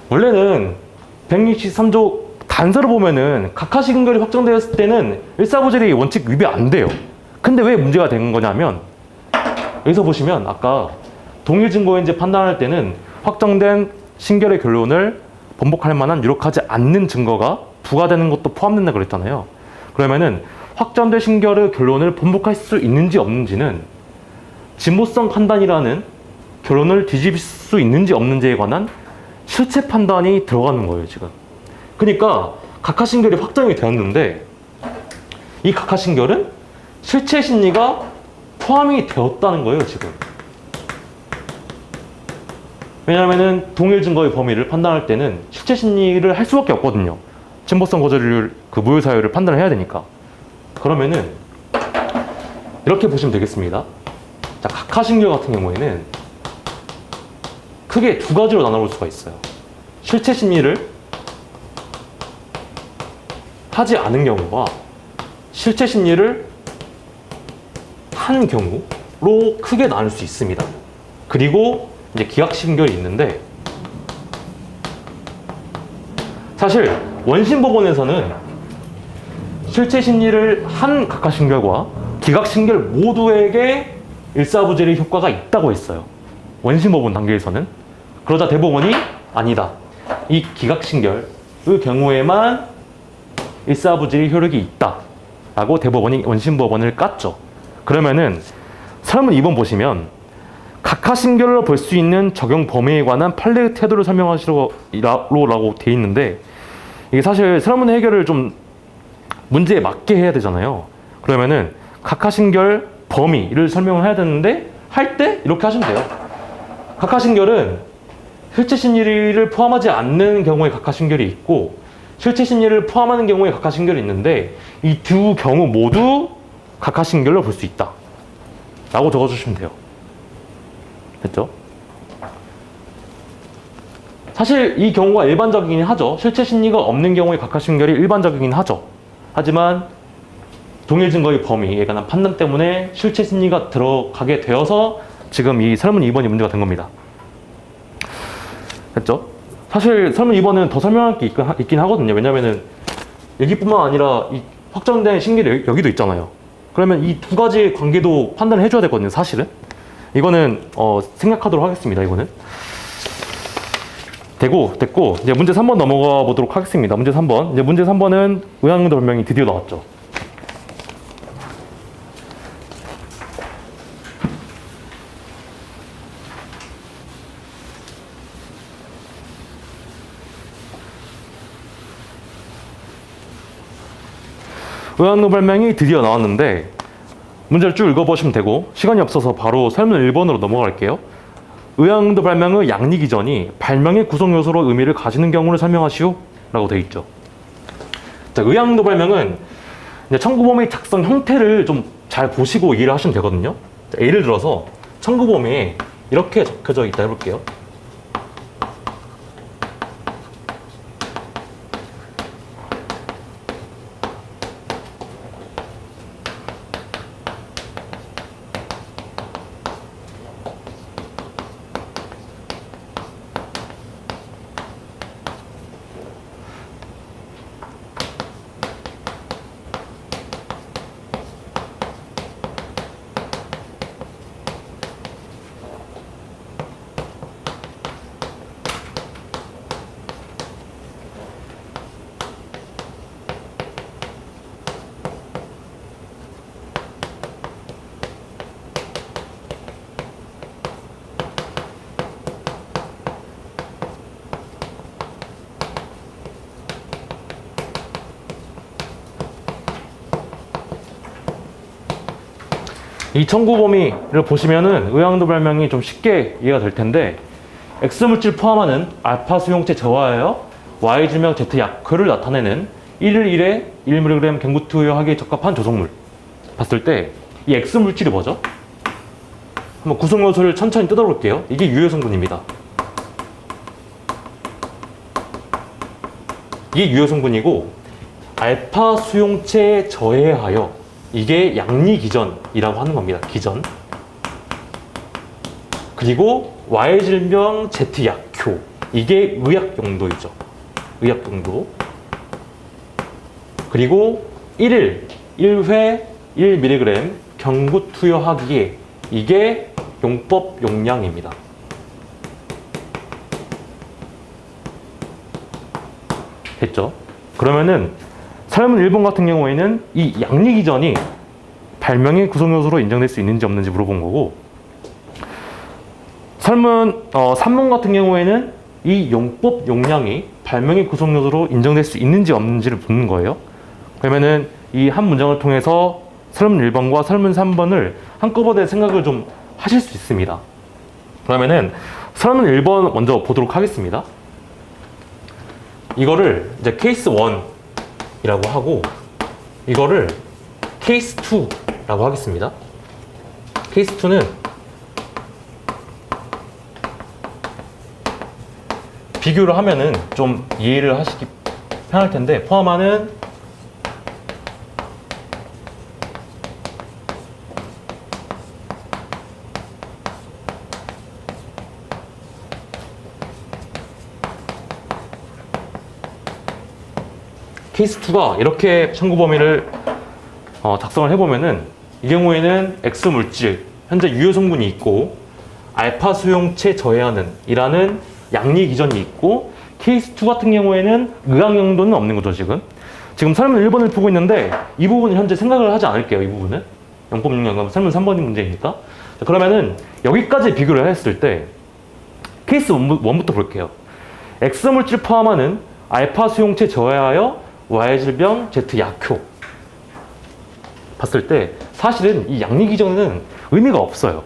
원래는 163조 단서를 보면은 각하신결이 확정되었을 때는 일사부재리 원칙 위배 안 돼요. 근데 왜 문제가 된 거냐면 여기서 보시면 아까 동일 증거인지 판단할 때는 확정된 신결의 결론을 번복할 만한 유력하지 않는 증거가 부과되는 것도 포함된다 그랬잖아요. 그러면은 확정된 신결의 결론을 번복할 수 있는지 없는지는 진보성 판단이라는 결론을 뒤집을 수 있는지 없는지에 관한 실체 판단이 들어가는 거예요, 지금. 그러니까 각하신결이 확정이 되었는데 이 각하신결은 실체 심리가 포함이 되었다는 거예요, 지금. 왜냐하면 동일 증거의 범위를 판단할 때는 실체 심리를 할 수밖에 없거든요. 진보성 거절률, 그 무효 사유를 판단을 해야 되니까. 그러면은 이렇게 보시면 되겠습니다. 자, 각하신결 같은 경우에는 크게 두 가지로 나눠볼 수가 있어요. 실체 심리를 하지 않은 경우와 실체 심리를 한 경우로 크게 나눌 수 있습니다. 그리고 이제 기각신결이 있는데 사실 원심법원에서는 실체 심리를 한 각하신결과 기각신결 모두에게 일사부재리 효과가 있다고 했어요. 원심법원 단계에서는. 그러자 대법원이 아니다. 이 기각신결의 경우에만 일사부재리 효력이 있다. 라고 대법원이 원심법원을 깠죠. 그러면은 설문 2번 보시면 각하신결로 볼 수 있는 적용 범위에 관한 판례의 태도를 설명하시라고 돼 있는데 이게 사실 설문 해결을 좀 문제에 맞게 해야 되잖아요. 그러면은 각하신결 범위를 설명을 해야 되는데 할 때 이렇게 하시면 돼요. 각하신결은 실체 심리를 포함하지 않는 경우에 각하신결이 있고 실체 심리를 포함하는 경우에 각하신결이 있는데 이 두 경우 모두 각하신결로 볼 수 있다. 라고 적어주시면 돼요. 됐죠? 사실 이 경우가 일반적이긴 하죠. 실체 심리가 없는 경우에 각하신결이 일반적이긴 하죠. 하지만 동일 증거의 범위에 관한 판단 때문에 실체 심리가 들어가게 되어서 지금 이 설문 2번이 문제가 된 겁니다. 됐죠? 사실 설문 2번은 더 설명할 게 있긴 하거든요. 왜냐면은 여기뿐만 아니라 이 확정된 신결이 여기도 있잖아요. 그러면 이 두 가지 관계도 판단을 해줘야 되거든요, 사실은. 이거는 생략하도록 하겠습니다. 이거는 됐고 이제 문제 3번 넘어가 보도록 하겠습니다. 문제 3번. 이제 문제 3번은 의학응도 변명이 드디어 나왔죠. 의학응도 발명이 드디어 나왔는데 문제를 쭉 읽어보시면 되고 시간이 없어서 바로 설문 1번으로 넘어갈게요. 의학응도 발명의 양리 기전이 발명의 구성 요소로 의미를 가지는 경우를 설명하시오 라고 되어 있죠. 자, 의학응도 발명은 이제 청구범위 작성 형태를 좀 잘 보시고 이해를 하시면 되거든요. 자, 예를 들어서 청구범위에 이렇게 적혀져 있다 해볼게요. 이 청구 범위를 보시면은 의왕도 발명이 좀 쉽게 이해가 될 텐데, X물질 포함하는 알파 수용체 저하여 Y 질명 Z 약효를 나타내는 1일 1에 1mg 경구투여하기에 적합한 조성물 봤을 때 이 X물질이 뭐죠? 한번 구성 요소를 천천히 뜯어볼게요. 이게 유효 성분입니다. 이게 유효 성분이고, 알파 수용체에 저해하여, 이게 양리 기전이라고 하는 겁니다. 기전. 그리고 Y 질병 Z 약효, 이게 의학 용도이죠. 의학 용도. 그리고 1일 1회 1mg 경구 투여하기에, 이게 용법 용량입니다. 됐죠? 그러면은 설문 1번 같은 경우에는 이 양리 기전이 발명의 구성 요소로 인정될 수 있는지 없는지 물어본 거고, 설문 3번 같은 경우에는 이 용법 용량이 발명의 구성 요소로 인정될 수 있는지 없는지를 묻는 거예요. 그러면은 이 한 문장을 통해서 설문 1번과 설문 3번을 한꺼번에 생각을 좀 하실 수 있습니다. 그러면은 설문 1번 먼저 보도록 하겠습니다. 이거를 이제 케이스 1이라고 하고, 이거를 케이스 2라고 하겠습니다. 케이스 2는 비교를 하면은 좀 이해를 하시기 편할 텐데, 포함하는 케이스 2가 이렇게 청구 범위를 작성을 해보면은, 이 경우에는 X 물질, 현재 유효 성분이 있고, 알파 수용체 저해하는 이라는 양리 기전이 있고, 케이스 2 같은 경우에는 의학 용도는 없는 거죠. 지금 설문 1번을 보고 있는데, 이 부분은 현재 생각을 하지 않을게요. 이 부분은 용법 용량, 설문 3번이 문제이니까. 자, 그러면은 여기까지 비교를 했을 때 케이스 1부터 볼게요. X 물질 포함하는 알파 수용체 저해하여 Y 질병 Z 약효 봤을 때 사실은 이 양리 기전은 의미가 없어요.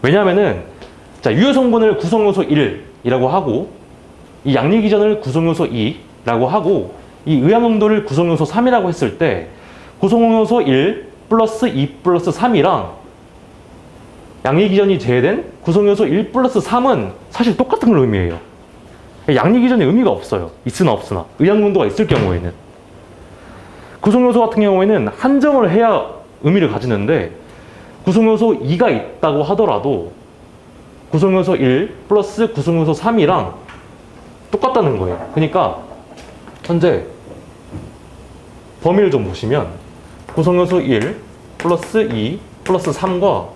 왜냐하면은, 자, 유효 성분을 구성 요소 1이라고 하고, 이 양리 기전을 구성 요소 2라고 하고, 이 의학 용도를 구성 요소 3이라고 했을 때, 구성 요소 1 플러스 2 플러스 3이랑 양리 기전이 제외된 구성 요소 1 플러스 3은 사실 똑같은 걸 의미해요. 양리 기전의 의미가 없어요. 있으나 없으나. 의학 용도가 있을 경우에는. 구성 요소 같은 경우에는 한정을 해야 의미를 가지는데, 구성 요소 2가 있다고 하더라도 구성 요소 1 플러스 구성 요소 3이랑 똑같다는 거예요. 그러니까 현재 범위를 좀 보시면, 구성 요소 1 플러스 2 플러스 3과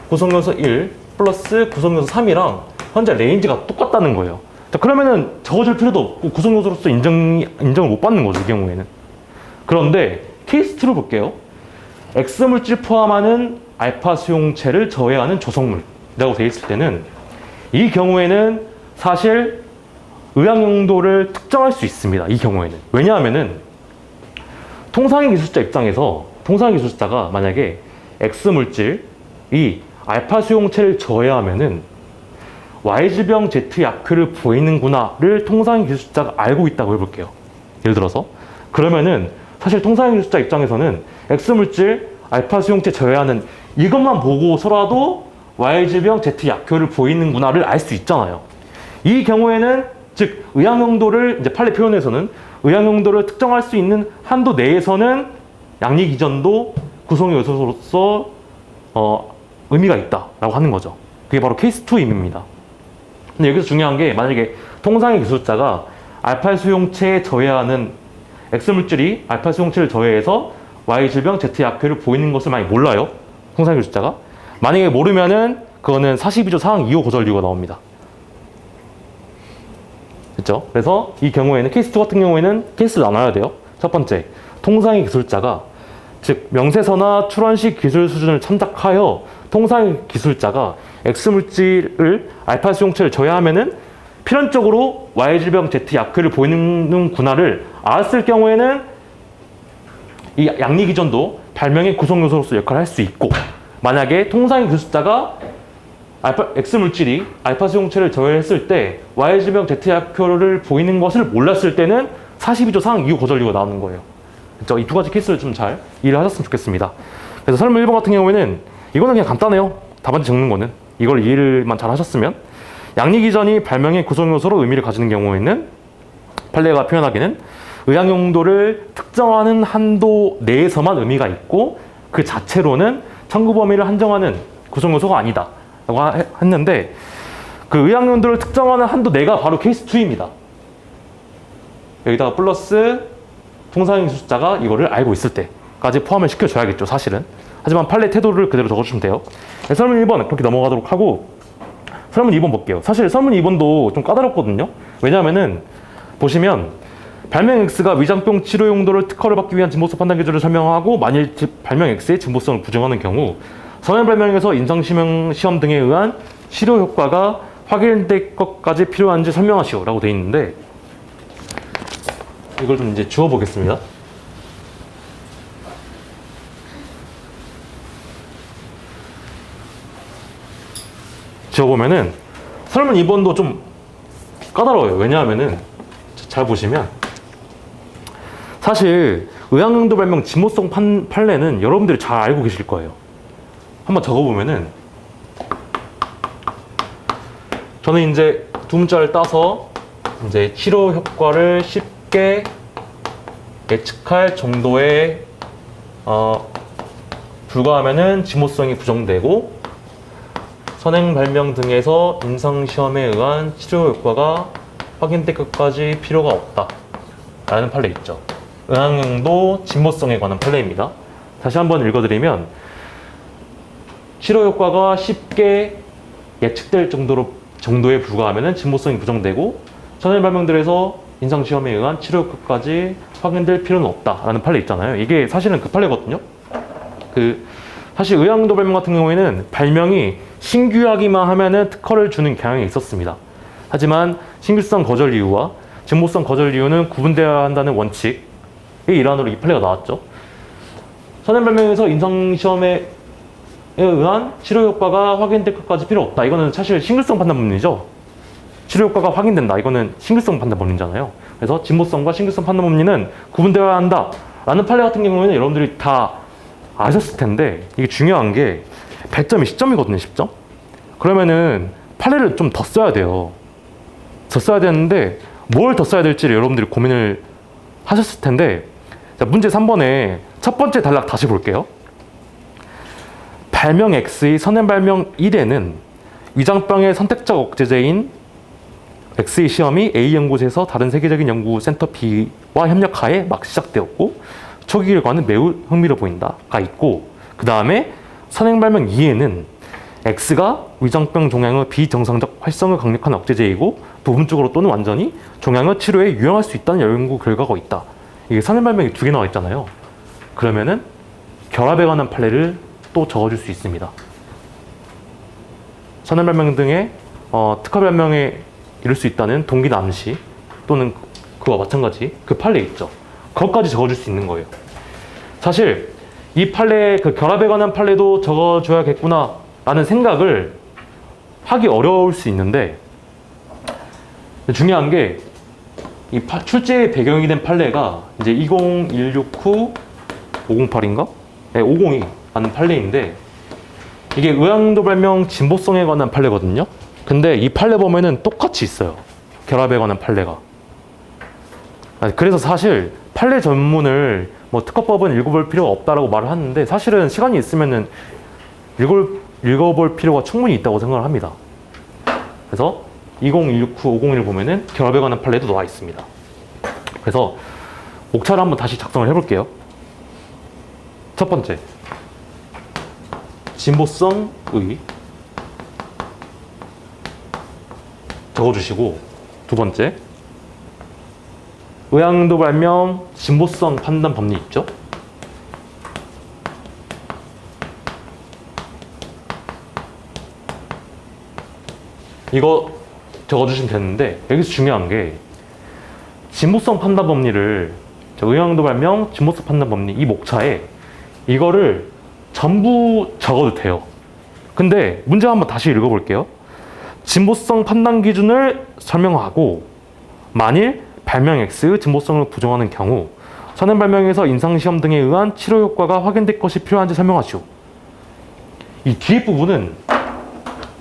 구성 요소 1 플러스 구성 요소 3이랑 현재 레인지가 똑같다는 거예요. 자, 그러면은 적어줄 필요도 없고 구성 요소로서 인정을 못 받는 거죠, 이 경우에는. 그런데 케이스 2를 볼게요. X 물질 포함하는 알파 수용체를 저해하는 조성물이라고 되어 있을 때는, 이 경우에는 사실 의학 용도를 특정할 수 있습니다. 이 경우에는. 왜냐하면은 통상의 기술자 입장에서, 통상의 기술자가 만약에 X 물질이 알파 수용체를 저해하면은 Y 질병 Z 약효를 보이는구나를 통상의 기술자가 알고 있다고 해볼게요. 예를 들어서. 그러면은 사실 통상의 기술자 입장에서는 X 물질 알파 수용체 저해하는 이것만 보고서라도 Y질병 Z 약효를 보이는구나를 알 수 있잖아요. 이 경우에는 즉 의학용도를 이제 판례 표현에서는 의학용도를 특정할 수 있는 한도 내에서는 양리기전도 구성의 요소로서 의미가 있다라고 하는 거죠. 그게 바로 케이스 2임입니다. 근데 여기서 중요한 게 만약에 통상의 기술자가 알파 수용체에 저해하는 X 물질이 알파 수용체를 저해해서 Y 질병 Z 약효를 보이는 것을 만약 몰라요. 통상의 기술자가 만약에 모르면은 그거는 42조 사항 2호 고절 이유가 나옵니다. 그렇죠? 그래서 이 경우에는 케이스 2 같은 경우에는 케이스를 나눠야 돼요. 첫 번째, 통상의 기술자가 즉 명세서나 출원식 기술 수준을 참작하여 통상의 기술자가 X 물질을 알파 수용체를 저해하면은 필연적으로 Y 질병 Z 약효를 보이는구나를 알았을 경우에는 이 양리기전도 발명의 구성 요소로서 역할을 할 수 있고, 만약에 통상의 기술자가 X 물질이 알파 수용체를 저해했을 때 Y 질병 Z 약효를 보이는 것을 몰랐을 때는 42조 사항 2호 고절 이유가 나오는 거예요. 그렇죠? 이 두 가지 케이스를 좀 잘 이해를 하셨으면 좋겠습니다. 그래서 설문 1번 같은 경우에는 이거는 그냥 간단해요. 답안지 적는 거는. 이걸 이해를만 잘 하셨으면. 양리기전이 발명의 구성 요소로 의미를 가지는 경우에는 판례가 표현하기는 의학용도를 특정하는 한도 내에서만 의미가 있고 그 자체로는 청구 범위를 한정하는 구성 요소가 아니다 라고 했는데, 그 의학용도를 특정하는 한도 내가 바로 케이스 2입니다. 여기다가 플러스 통상의 기술자가 이거를 알고 있을 때까지 포함을 시켜줘야겠죠, 사실은. 하지만 판례 태도를 그대로 적어주시면 돼요. 설문 1번 그렇게 넘어가도록 하고, 설문 2번 볼게요. 사실 설문 2번도 좀 까다롭거든요. 왜냐하면은 보시면 발명 X가 위장병 치료 용도를 특허를 받기 위한 진보성 판단 기준을 설명하고, 만일 발명 X의 진보성을 부정하는 경우 선행 발명에서 임상 시험 등에 의한 치료 효과가 확인될 것까지 필요한지 설명하시오 라고 돼 있는데, 이걸 좀 이제 주워 보겠습니다. 지어보면은 설문 2번도 좀 까다로워요. 왜냐하면은 잘 보시면 사실 의학용도 발명 진보성 판례는 여러분들이 잘 알고 계실 거예요. 한번 적어보면은, 저는 이제 두 문자를 따서 이제 치료 효과를 쉽게 예측할 정도에 불과하면은 진보성이 부정되고, 선행 발명 등에서 임상시험에 의한 치료 효과가 확인될 것까지 필요가 없다 라는 판례 있죠. 의학용도 진보성에 관한 판례입니다. 다시 한번 읽어드리면, 치료 효과가 쉽게 예측될 정도에 불과하면 진보성이 부정되고, 선행 발명들에서 임상시험에 의한 치료 효과까지 확인될 필요는 없다 라는 판례 있잖아요. 이게 사실은 그 판례거든요. 사실 의학용도 발명 같은 경우에는 발명이 신규하기만 하면은 특허를 주는 경향이 있었습니다. 하지만 신규성 거절 이유와 진보성 거절 이유는 구분되어야 한다는 원칙의 일환으로 이 판례가 나왔죠. 선행 발명에서 임상시험에 의한 치료 효과가 확인될 것까지 필요 없다. 이거는 사실 신규성 판단 법리죠. 치료 효과가 확인된다. 이거는 신규성 판단 법리잖아요. 그래서 진보성과 신규성 판단 법리는 구분되어야 한다 라는 판례 같은 경우에는 여러분들이 다 아셨을 텐데, 이게 중요한 게 100점이 10점이거든요. 10점. 그러면은 판례를 좀 더 써야 돼요. 더 써야 되는데 뭘 더 써야 될지를 여러분들이 고민을 하셨을 텐데, 자, 문제 3번에 첫 번째 단락 다시 볼게요. 발명 X의 선행 발명 1에는 위장병의 선택적 억제제인 X의 시험이 A 연구소에서 다른 세계적인 연구센터 B와 협력하에 막 시작되었고 초기 결과는 매우 흥미로워 보인다가 있고, 그 다음에 선행 발명 2에는 X가 위장병 종양의 비정상적 활성을 강력한 억제제이고 부분적으로 또는 완전히 종양의 치료에 유용할 수 있다는 연구 결과가 있다. 이게 선행 발명이 2개 나와 있잖아요. 그러면은 결합에 관한 판례를 또 적어줄 수 있습니다. 선행 발명 등의 특허 발명에 이를 수 있다는 동기 남시 또는 그와 마찬가지 그 판례 있죠. 그것까지 적어줄 수 있는 거예요. 사실 이 판례, 그 결합에 관한 판례도 적어줘야겠구나 라는 생각을 하기 어려울 수 있는데, 중요한 게 이 출제의 배경이 된 판례가 이제 20169 508인가? 네, 50이 라는 판례인데, 이게 의학도 발명 진보성에 관한 판례거든요. 근데 이 판례 보면은 똑같이 있어요. 결합에 관한 판례가. 그래서 사실 판례 전문을 뭐 특허법은 읽어볼 필요가 없다라고 말을 하는데 사실은 시간이 있으면은 읽어볼 필요가 충분히 있다고 생각을 합니다. 그래서 2016-5011 보면은 결합에 관한 판례도 나와 있습니다. 그래서 목차를 한번 다시 작성을 해볼게요. 첫 번째, 진보성의 적어주시고, 두 번째, 의학도 발명 진보성 판단 법리 있죠? 이거 적어주시면 되는데 여기서 중요한 게 진보성 판단 법리를 의학도 발명 진보성 판단 법리 이 목차에 이거를 전부 적어도 돼요. 근데 문제 한번 다시 읽어볼게요. 진보성 판단 기준을 설명하고 만일 발명 X의 진보성을 부정하는 경우 선행 발명에서 임상시험 등에 의한 치료 효과가 확인될 것이 필요한지 설명하시오. 이 뒤에 부분은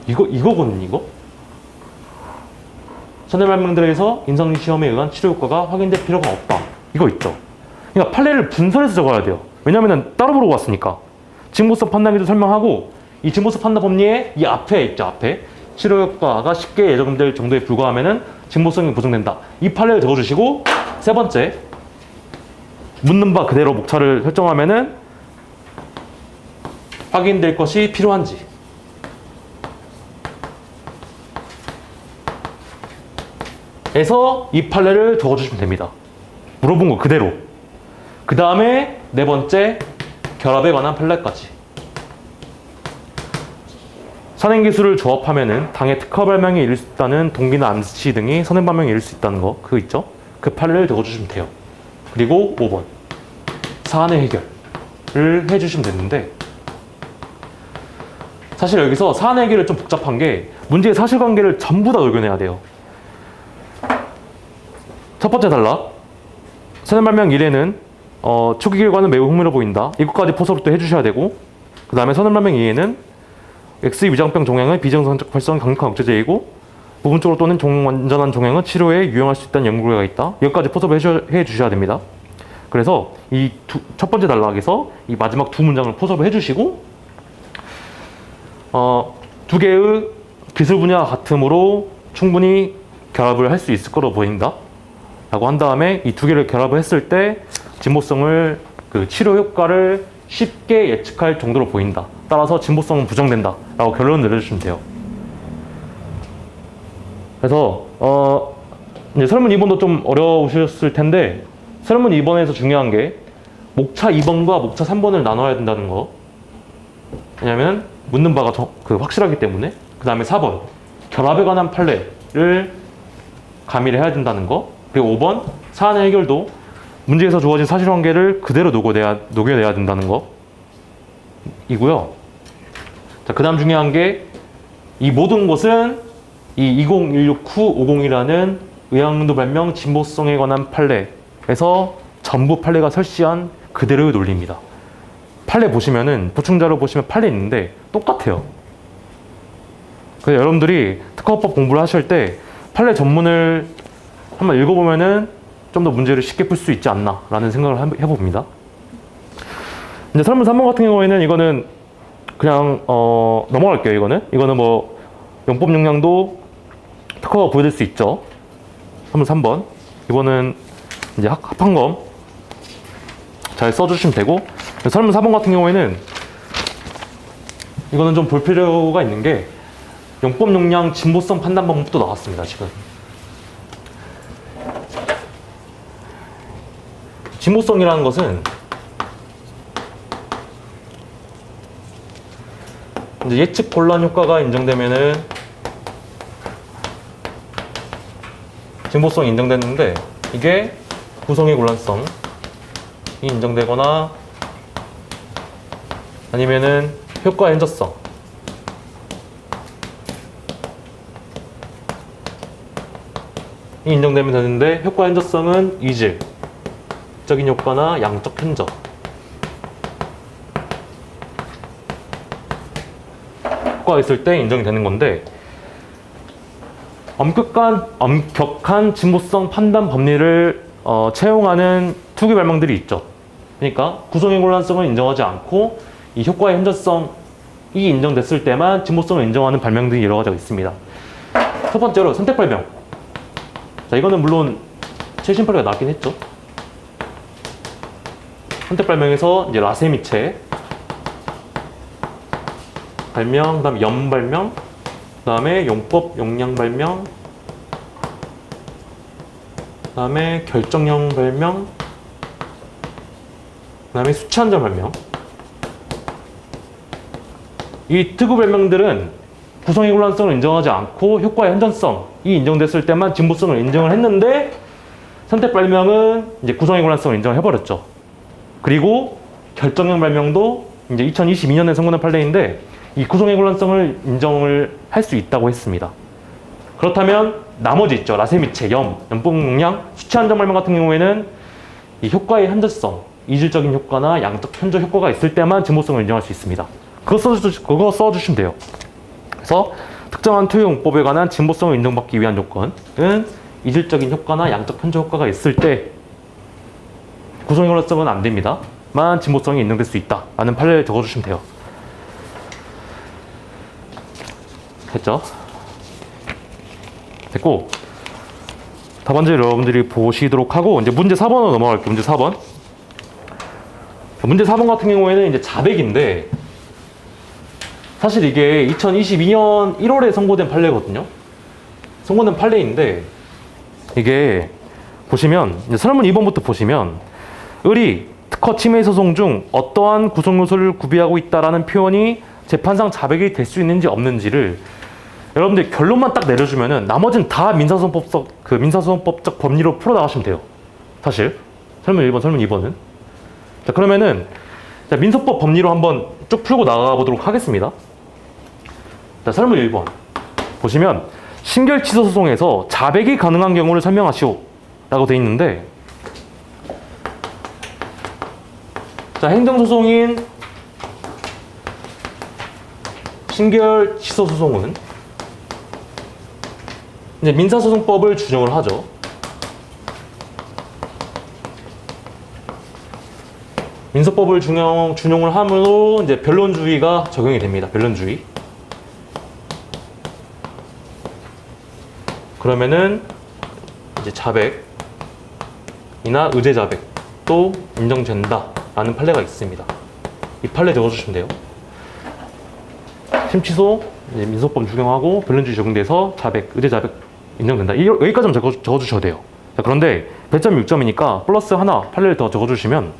이거거든요. 이거 선행 발명들에서 임상시험에 의한 치료 효과가 확인될 필요가 없다. 이거 있죠. 그러니까 판례를 분설해서 적어야 돼요. 왜냐면은 따로 보러 왔으니까. 진보성 판단 기준 설명하고 이 진보성 판단 법리에 이 앞에 있죠. 앞에 치료 효과가 쉽게 예정될 정도에 불과하면은 진보성이 보정된다. 이 판례를 적어주시고 세 번째, 묻는 바 그대로 목차를 설정하면은 확인될 것이 필요한지 에서 이 판례를 적어주시면 됩니다. 물어본 거 그대로. 그 다음에 네 번째, 결합에 관한 판례까지. 선행기술을 조합하면은 당의 특허 발명에 이를 수 있다는 동기나 암시 등이 선행 발명에 이를 수 있다는 거 그거 있죠? 그 판례를 적어주시면 돼요. 그리고 5번, 사안의 해결을 해주시면 되는데 사실 여기서 사안의 해결이 좀 복잡한 게 문제의 사실관계를 전부 다 녹여내야 돼요. 첫 번째 단락, 선행 발명 1에는 초기 결과는 매우 흥미로워 보인다. 이것까지 포섭을 또 해주셔야 되고 그 다음에 선행 발명 2에는 X 위장병 종양은 비정상적 활성 강력한 억제제이고 부분적으로 또는 완전한 종양은 치료에 유용할 수 있다는 연구 결과가 있다. 여기까지 포섭을 해주셔야 됩니다. 그래서 이 첫 번째 단락에서 이 마지막 두 문장을 포섭을 해주시고 두 개의 기술 분야가 같으므로 충분히 결합을 할 수 있을 거로 보인다 라고 한 다음에 이 두 개를 결합을 했을 때 진보성을 그 치료 효과를 쉽게 예측할 정도로 보인다. 따라서 진보성은 부정된다 라고 결론을 내려주시면 돼요. 그래서 이제 설문 2번도 좀 어려우셨을 텐데 설문 2번에서 중요한 게 목차 2번과 목차 3번을 나눠야 된다는 거. 왜냐면 묻는 바가 확실하기 때문에. 그 다음에 4번, 결합에 관한 판례를 가미를 해야 된다는 거. 그리고 5번, 사안의 해결도 문제에서 주어진 사실관계를 그대로 녹여내야 된다는 거 이고요. 자, 그 다음 중요한 게 이 모든 것은 이 2016-501이라는 의학도 발명 진보성에 관한 판례에서 전부 판례가 설치한 그대로의 논리입니다. 판례 보시면은 보충자료 보시면 판례 있는데 똑같아요. 그래서 여러분들이 특허법 공부를 하실 때 판례 전문을 한번 읽어보면은 좀 더 문제를 쉽게 풀 수 있지 않나 라는 생각을 해봅니다. 이제 설문 3번 같은 경우에는 이거는 그냥 넘어갈게요. 이거는 뭐 용법 용량도 특허가 부여될 수 있죠. 설문 3번 이거는 이제 합헌검 잘 써주시면 되고 설문 4번 같은 경우에는 이거는 좀 볼 필요가 있는 게 용법 용량 진보성 판단 방법도 나왔습니다. 지금 진보성이라는 것은 이제 예측 곤란 효과가 인정되면은 진보성이 인정됐는데 이게 구성의 곤란성이 인정되거나 아니면은 효과 현저성 이 인정되면 되는데 효과 현저성은 이질적인 효과나 양적 현저 효과가 있을 때 인정이 되는 건데, 엄격한 진보성 판단 법리를 채용하는 투기 발명들이 있죠. 그러니까 구성의 곤란성을 인정하지 않고 이 효과의 현저성이 인정됐을 때만 진보성을 인정하는 발명들이 여러 가지가 있습니다. 첫 번째로 선택 발명. 자, 이거는 물론 최신 판례가 나왔긴 했죠. 선택 발명에서 이제 라세미체 발명, 그다음에 염 발명, 그다음에 용법 용량 발명, 그다음에 결정형 발명, 그다음에 수치한정 발명. 이 특우 발명들은 구성의 곤란성을 인정하지 않고 효과의 현저성이 인정됐을 때만 진보성을 인정을 했는데, 선택 발명은 이제 구성의 곤란성을 인정을 해버렸죠. 그리고 결정형 발명도 이제 2022년에 선고된 판례인데, 이 구성의 곤란성을 인정을 할 수 있다고 했습니다. 그렇다면 나머지 있죠. 라세미체, 염법 용량, 수치한정 발명 같은 경우에는 이 효과의 현저성, 이질적인 효과나 양적 현저 효과가 있을 때만 진보성을 인정할 수 있습니다. 그거 써주시면 돼요. 그래서 특정한 투여 용법에 관한 진보성을 인정받기 위한 요건은 이질적인 효과나 양적 현저 효과가 있을 때 구성의 곤란성은 안 됩니다. 만 진보성이 인정될 수 있다 라는 판례를 적어주시면 돼요. 됐죠? 됐고, 답안지를 여러분들이 보시도록 하고, 이제 문제 4번으로 넘어갈게요. 문제 4번. 문제 4번 같은 경우에는 이제 자백인데, 사실 이게 2022년 1월에 선고된 판례거든요. 선고된 판례인데, 이게 보시면, 이제 설문 2번부터 보시면, 을이 특허 침해 소송 중 어떠한 구성 요소를 구비하고 있다라는 표현이 재판상 자백이 될 수 있는지 없는지를 여러분들 결론만 딱 내려주면은 나머지는 다 민사소송법적 법리로 풀어나가시면 돼요. 사실 설문 1번, 설문 2번은. 자, 그러면은 자, 민소법 법리로 한번 쭉 풀고 나가보도록 하겠습니다. 자, 설문 1번 보시면 신결 취소 소송에서 자백이 가능한 경우를 설명하시오 라고 돼 있는데, 자, 행정소송인 신결 취소 소송은 이제 민사소송법을 준용을 하죠. 민소법을 준용을 함으로 이제 변론주의가 적용이 됩니다. 변론주의. 그러면은 이제 자백이나 의제 자백도 인정된다라는 판례가 있습니다. 이 판례 적어주시면 돼요. 심취소, 이제 민소법 적용하고 변론주의 적용돼서 자백, 의제 자백 인정된다. 여기까지만 적어주셔도 돼요. 자, 그런데 배점 6점이니까 플러스 하나 판례를 더 적어주시면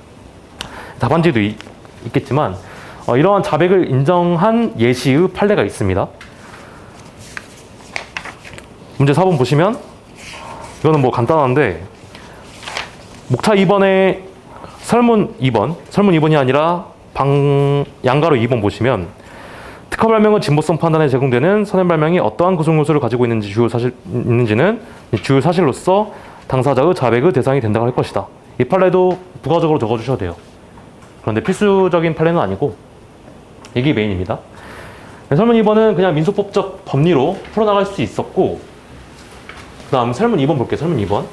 답안지도 있겠지만 이러한 자백을 인정한 예시의 판례가 있습니다. 문제 4번 보시면 이거는 뭐 간단한데, 목차 2번에 설문 2번이 아니라 양가로 2번 보시면 특허 발명은 진보성 판단에 제공되는 선행 발명이 어떠한 구성 요소를 가지고 있는지는 주요 사실로서 당사자의 자백의 대상이 된다고 할 것이다. 이 판례도 부가적으로 적어주셔도 돼요. 그런데 필수적인 판례는 아니고 이게 메인입니다. 설문 2번은 그냥 민소법적 법리로 풀어나갈 수 있었고, 그 다음 설문 2번 볼게요. 설문 2번.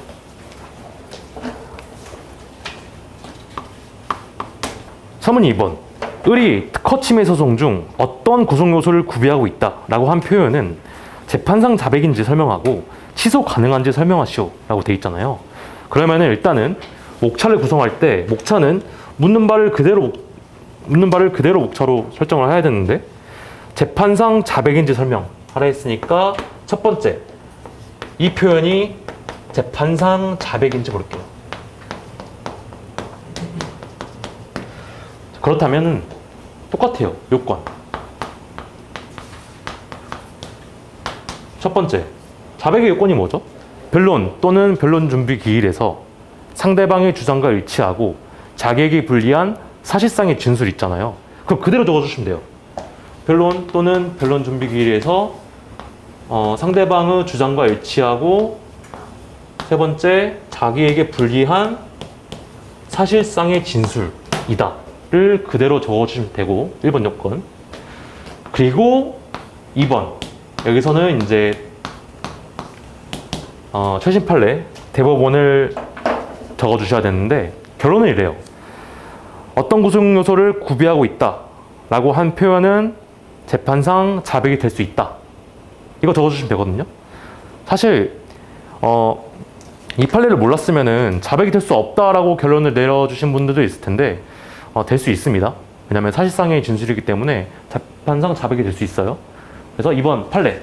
설문 2번. 을이 특허 침해 소송 중 어떤 구성 요소를 구비하고 있다라고 한 표현은 재판상 자백인지 설명하고 취소 가능한지 설명하시오 라고 돼 있잖아요. 그러면은 일단은 목차를 구성할 때 목차는 묻는 바를 그대로 목차로 설정을 해야 되는데, 재판상 자백인지 설명하라 했으니까 첫 번째, 이 표현이 재판상 자백인지 볼게요. 그렇다면 똑같아요. 요건. 첫 번째, 자백의 요건이 뭐죠? 변론 또는 변론 준비 기일에서 상대방의 주장과 일치하고 자객이 불리한 사실상의 진술이 있잖아요. 그럼 그대로 적어주시면 돼요. 변론 또는 변론 준비 기일에서 상대방의 주장과 일치하고, 세 번째, 자기에게 불리한 사실상의 진술이다 를 그대로 적어주시면 되고, 1번 요건. 그리고 2번 여기서는 이제 최신 판례 대법원을 적어주셔야 되는데 결론은 이래요. 어떤 구성 요소를 구비하고 있다 라고 한 표현은 재판상 자백이 될 수 있다. 이거 적어주시면 되거든요. 사실 이 판례를 몰랐으면은 자백이 될 수 없다라고 결론을 내려주신 분들도 있을 텐데 될 수 있습니다. 왜냐하면 사실상의 진술이기 때문에 재판상 자백이 될 수 있어요. 그래서 이번 판례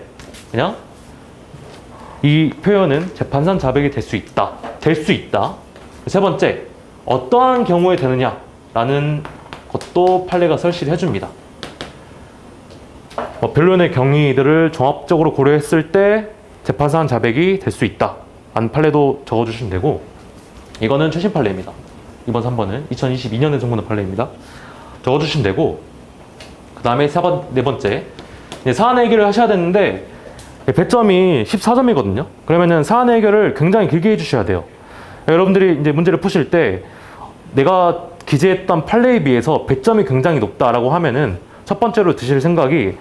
그냥 이 표현은 재판상 자백이 될 수 있다. 될 수 있다. 세 번째, 어떠한 경우에 되느냐라는 것도 판례가 설치를 해줍니다. 변론의 경위들을 종합적으로 고려했을 때 재판상 자백이 될 수 있다. 라는 판례도 적어주시면 되고, 이거는 최신 판례입니다. 이번 3번은 2022년에 선고된 판례입니다. 적어주시면 되고, 그 다음에 네 번째, 사안 해결을 하셔야 되는데 배점이 14점이거든요. 그러면은 사안 해결을 굉장히 길게 해주셔야 돼요. 여러분들이 이제 문제를 푸실 때 내가 기재했던 판례에 비해서 배점이 굉장히 높다라고 하면은 첫 번째로 드실 생각이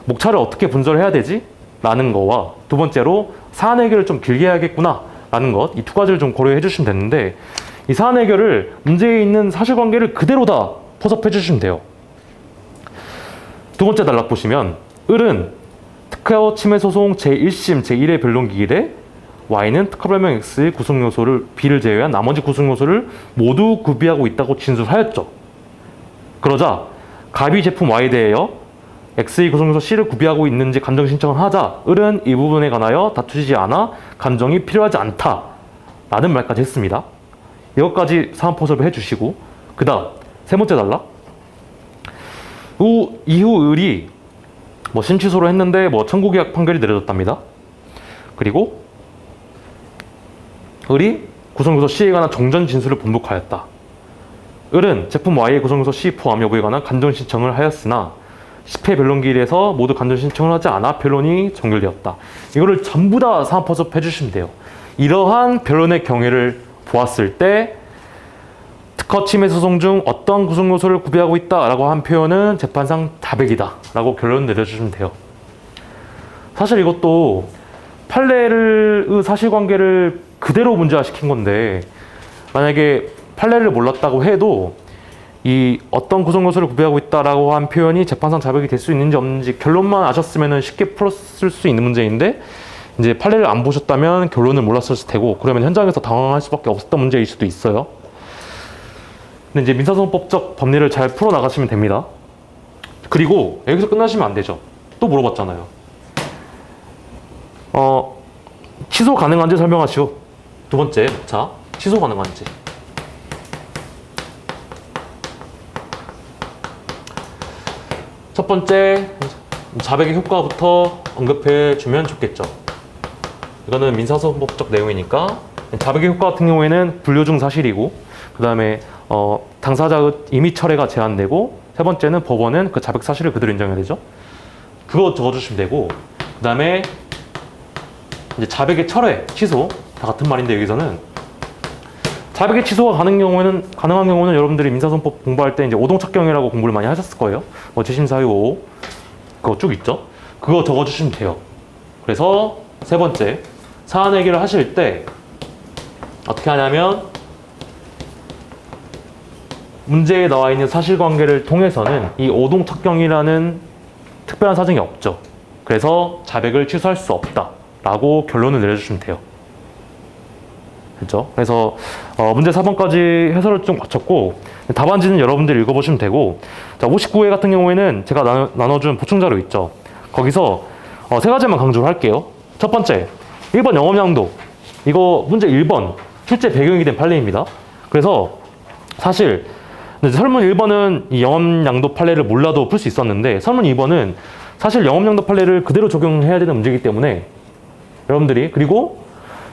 목차를 어떻게 분석해야 되지? 라는 거와 두 번째로 사안 해결을 좀 길게 해야겠구나 라는 것, 이 두 가지를 좀 고려해 주시면 되는데 이 사안 해결을 문제에 있는 사실관계를 그대로 다 포섭해 주시면 돼요. 두 번째 단락 보시면 을은 특허 침해 소송 제1심 제1의 변론기일에 Y는 특허 별명 X의 구성 요소를 B를 제외한 나머지 구성 요소를 모두 구비하고 있다고 진술하였죠. 그러자 갑이 제품 Y에 대하여 X의 구성 요소 C를 구비하고 있는지 감정 신청을 하자 을은 이 부분에 관하여 다투지 않아 감정이 필요하지 않다 라는 말까지 했습니다. 이것까지 사안 포섭을 해주시고 그 다음 세 번째 단락 이후 을이 심취소로 했는데 청구계약 판결이 내려졌답니다. 그리고 을이 구성요소 C에 관한 정전 진술을 번복하였다. 을은 제품 Y의 구성요소 C 포함 여부에 관한 간전 신청을 하였으나 10회 변론기일에서 모두 간전 신청을 하지 않아 변론이 종결되었다. 이거를 전부 다 사안 포섭해 주시면 돼요. 이러한 변론의 경위를 보았을 때 특허 침해 소송 중 어떤 구성 요소를 구비하고 있다라고 한 표현은 재판상 자백이다 라고 결론 내려주시면 돼요. 사실 이것도 판례의 사실관계를 그대로 문제화시킨 건데 만약에 판례를 몰랐다고 해도 이 어떤 구성 요소를 구비하고 있다라고 한 표현이 재판상 자백이 될 수 있는지 없는지 결론만 아셨으면 쉽게 풀었을 수 있는 문제인데 이제 판례를 안 보셨다면 결론을 몰랐을 테고 그러면 현장에서 당황할 수밖에 없었던 문제일 수도 있어요. 근데 이제 민사소송법적 법리를 잘 풀어나가시면 됩니다. 그리고 여기서 끝나시면 안 되죠. 또 물어봤잖아요. 취소 가능한지 설명하시오. 두 번째, 자, 취소 가능한지. 첫 번째, 자백의 효과부터 언급해 주면 좋겠죠. 이거는 민사소송법적 내용이니까 자백의 효과 같은 경우에는 불료중 사실이고 그 다음에 당사자의 임의 철회가 제한되고 세 번째는 법원은 그 자백 사실을 그대로 인정해야 되죠. 그거 적어주시면 되고 그 다음에 이제 자백의 철회, 취소 다 같은 말인데 여기서는 자백의 취소가 가능한 경우는 여러분들이 민사소송법 공부할 때 이제 오동착경이라고 공부를 많이 하셨을 거예요. 재심사유 5 그거 쭉 있죠. 그거 적어주시면 돼요. 그래서 세 번째 사안 해결을 하실 때 어떻게 하냐면 문제에 나와 있는 사실관계를 통해서는 이 오동착경이라는 특별한 사정이 없죠. 그래서 자백을 취소할 수 없다라고 결론을 내려주시면 돼요. 그렇죠? 그래서 문제 4번까지 해설을 좀 마쳤고 답안지는 여러분들이 읽어보시면 되고 자 59회 같은 경우에는 제가 나눠준 보충자료 있죠. 거기서 세 가지만 강조를 할게요. 첫 번째 1번 영업양도 이거 문제 1번 실제 배경이 된 판례입니다. 그래서 사실 설문 1번은 이 영업양도 판례를 몰라도 풀 수 있었는데 설문 2번은 사실 영업양도 판례를 그대로 적용해야 되는 문제이기 때문에 여러분들이 그리고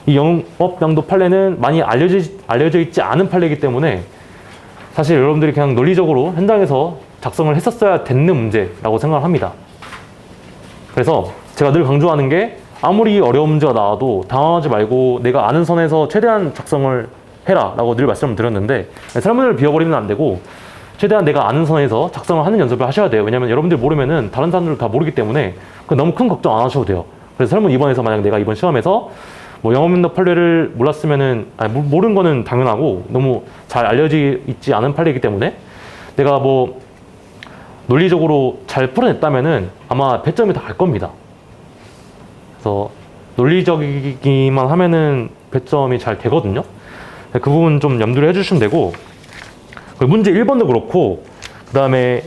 이 영업양도 판례는 많이 알려져 있지 않은 판례이기 때문에 사실 여러분들이 그냥 논리적으로 현장에서 작성을 했었어야 되는 문제라고 생각을 합니다. 그래서 제가 늘 강조하는 게 아무리 어려운 문제가 나와도 당황하지 말고 내가 아는 선에서 최대한 작성을 해라 라고 늘 말씀을 드렸는데 설문을 비워버리면 안 되고 최대한 내가 아는 선에서 작성을 하는 연습을 하셔야 돼요. 왜냐면 여러분들 모르면은 다른 사람들 다 모르기 때문에 너무 큰 걱정 안 하셔도 돼요. 그래서 설문 2번에서 만약 내가 이번 시험에서 뭐 영업인도 판례를 몰랐으면은, 아니, 모르는 거는 당연하고 너무 잘 알려져 있지 않은 판례이기 때문에 내가 뭐 논리적으로 잘 풀어냈다면은 아마 배점이 다 갈 겁니다. 그래서 논리적이기만 하면은 배점이 잘 되거든요. 그 부분 좀 염두를 해주시면 되고, 문제 1번도 그렇고, 그 다음에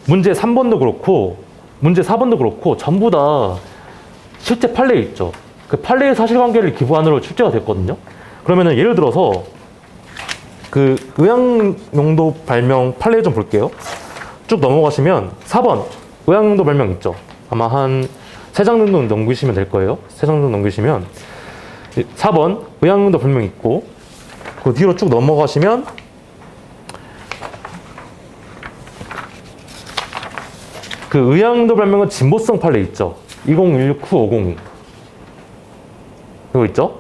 문제 3번도 그렇고, 문제 4번도 그렇고, 전부 다 실제 판례 있죠. 그 판례의 사실관계를 기반으로 출제가 됐거든요. 그러면은 예를 들어서 그 의학용도 발명 판례 좀 볼게요. 쭉 넘어가시면 4번 의학용도 발명 있죠. 아마 한 3장 정도 넘기시면 될 거예요. 3장 정도 넘기시면 4번 의학용도 발명 있고, 그 뒤로 쭉 넘어가시면 그 의학용도 발명은 진보성 판례 있죠. 2016-502 이거 있죠?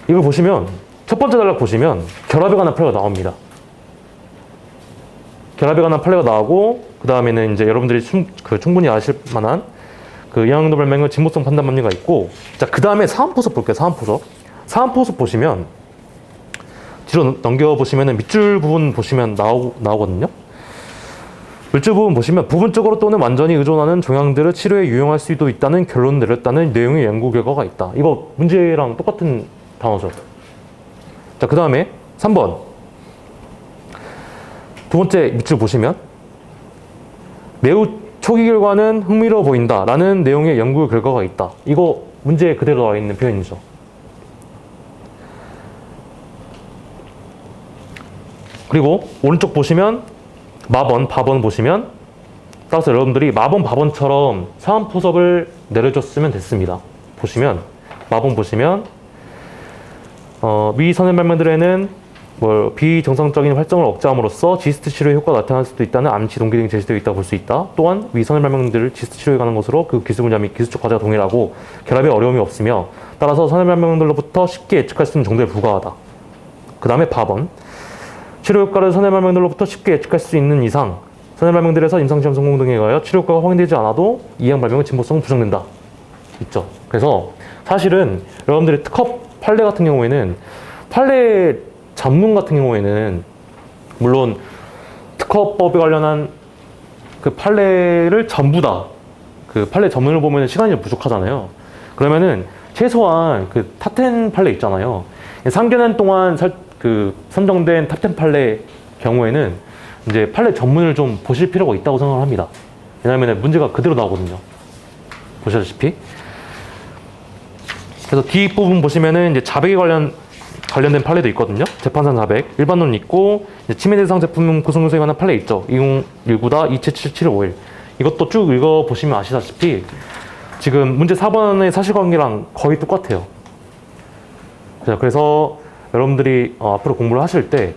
이거 보시면 첫 번째 단락 보시면 결합에 관한 판례가 나옵니다. 결합에 관한 판례가 나오고, 그 다음에는 이제 여러분들이 충분히 아실 만한 그 의학용도 발명은 진보성 판단 법리가 있고, 자, 그 다음에 사안포섭 볼게요. 사안포섭. 사안포섭 보시면 뒤로 넘겨보시면 밑줄 부분 보시면 나오거든요. 밑줄 부분 보시면 부분적으로 또는 완전히 의존하는 종양들을 치료에 유용할 수도 있다는 결론을 내렸다는 내용의 연구 결과가 있다. 이거 문제랑 똑같은 단어죠. 자, 그 다음에 3번. 두 번째 밑줄 보시면 매우 초기 결과는 흥미로워 보인다 라는 내용의 연구 결과가 있다. 이거 문제에 그대로 나와 있는 표현이죠. 그리고 오른쪽 보시면 마번, 바번 보시면, 따라서 여러분들이 마번, 바번처럼 사안포섭을 내려줬으면 됐습니다. 보시면 마번 보시면 미 선행 발명들에는 비정상적인 활동을 억제함으로써 지스트 치료의 효과가 나타날 수도 있다는 암시 동기 등이 제시되어 있다고 볼 수 있다. 또한 위 선행 발명들을 지스트 치료에 관한 것으로 그 기술 분야 및 기술적 과제가 동일하고 결합에 어려움이 없으며, 따라서 선행 발명들로부터 쉽게 예측할 수 있는 정도에 불과하다. 그 다음에 바번. 치료 효과를 선행 발명들로부터 쉽게 예측할 수 있는 이상 선행 발명들에서 임상시험 성공 등에 의하여 치료 효과가 확인되지 않아도 이행 발명의 진보성은 부정된다. 있죠. 그래서 사실은 여러분들이 특허 판례 같은 경우에는, 판례 전문 같은 경우에는 물론 특허법에 관련한 그 판례를 전부 다 그 판례 전문을 보면 시간이 부족하잖아요. 그러면은 최소한 그 탑10 판례 있잖아요. 3개년 동안 선정된 탑10 판례 경우에는 이제 판례 전문을 좀 보실 필요가 있다고 생각을 합니다. 왜냐하면 문제가 그대로 나오거든요. 보시다시피. 그래서 뒷부분 보시면은 이제 자백에 관련된 판례도 있거든요. 재판상 자백, 일반론 있고, 침해 대상 제품 구성 요소에 관한 판례 있죠. 2019-277751. 이것도 쭉 읽어보시면 아시다시피 지금 문제 4번의 사실관계랑 거의 똑같아요. 그래서 여러분들이 앞으로 공부를 하실 때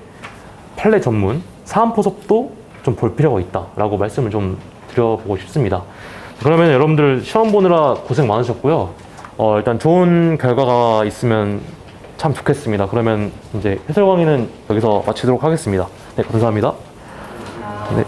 판례 전문, 사안포섭도 좀 볼 필요가 있다라고 말씀을 좀 드려보고 싶습니다. 그러면 여러분들 시험 보느라 고생 많으셨고요. 일단 좋은 결과가 있으면 참 좋겠습니다. 그러면 이제 해설 강의는 여기서 마치도록 하겠습니다. 네, 감사합니다. 네.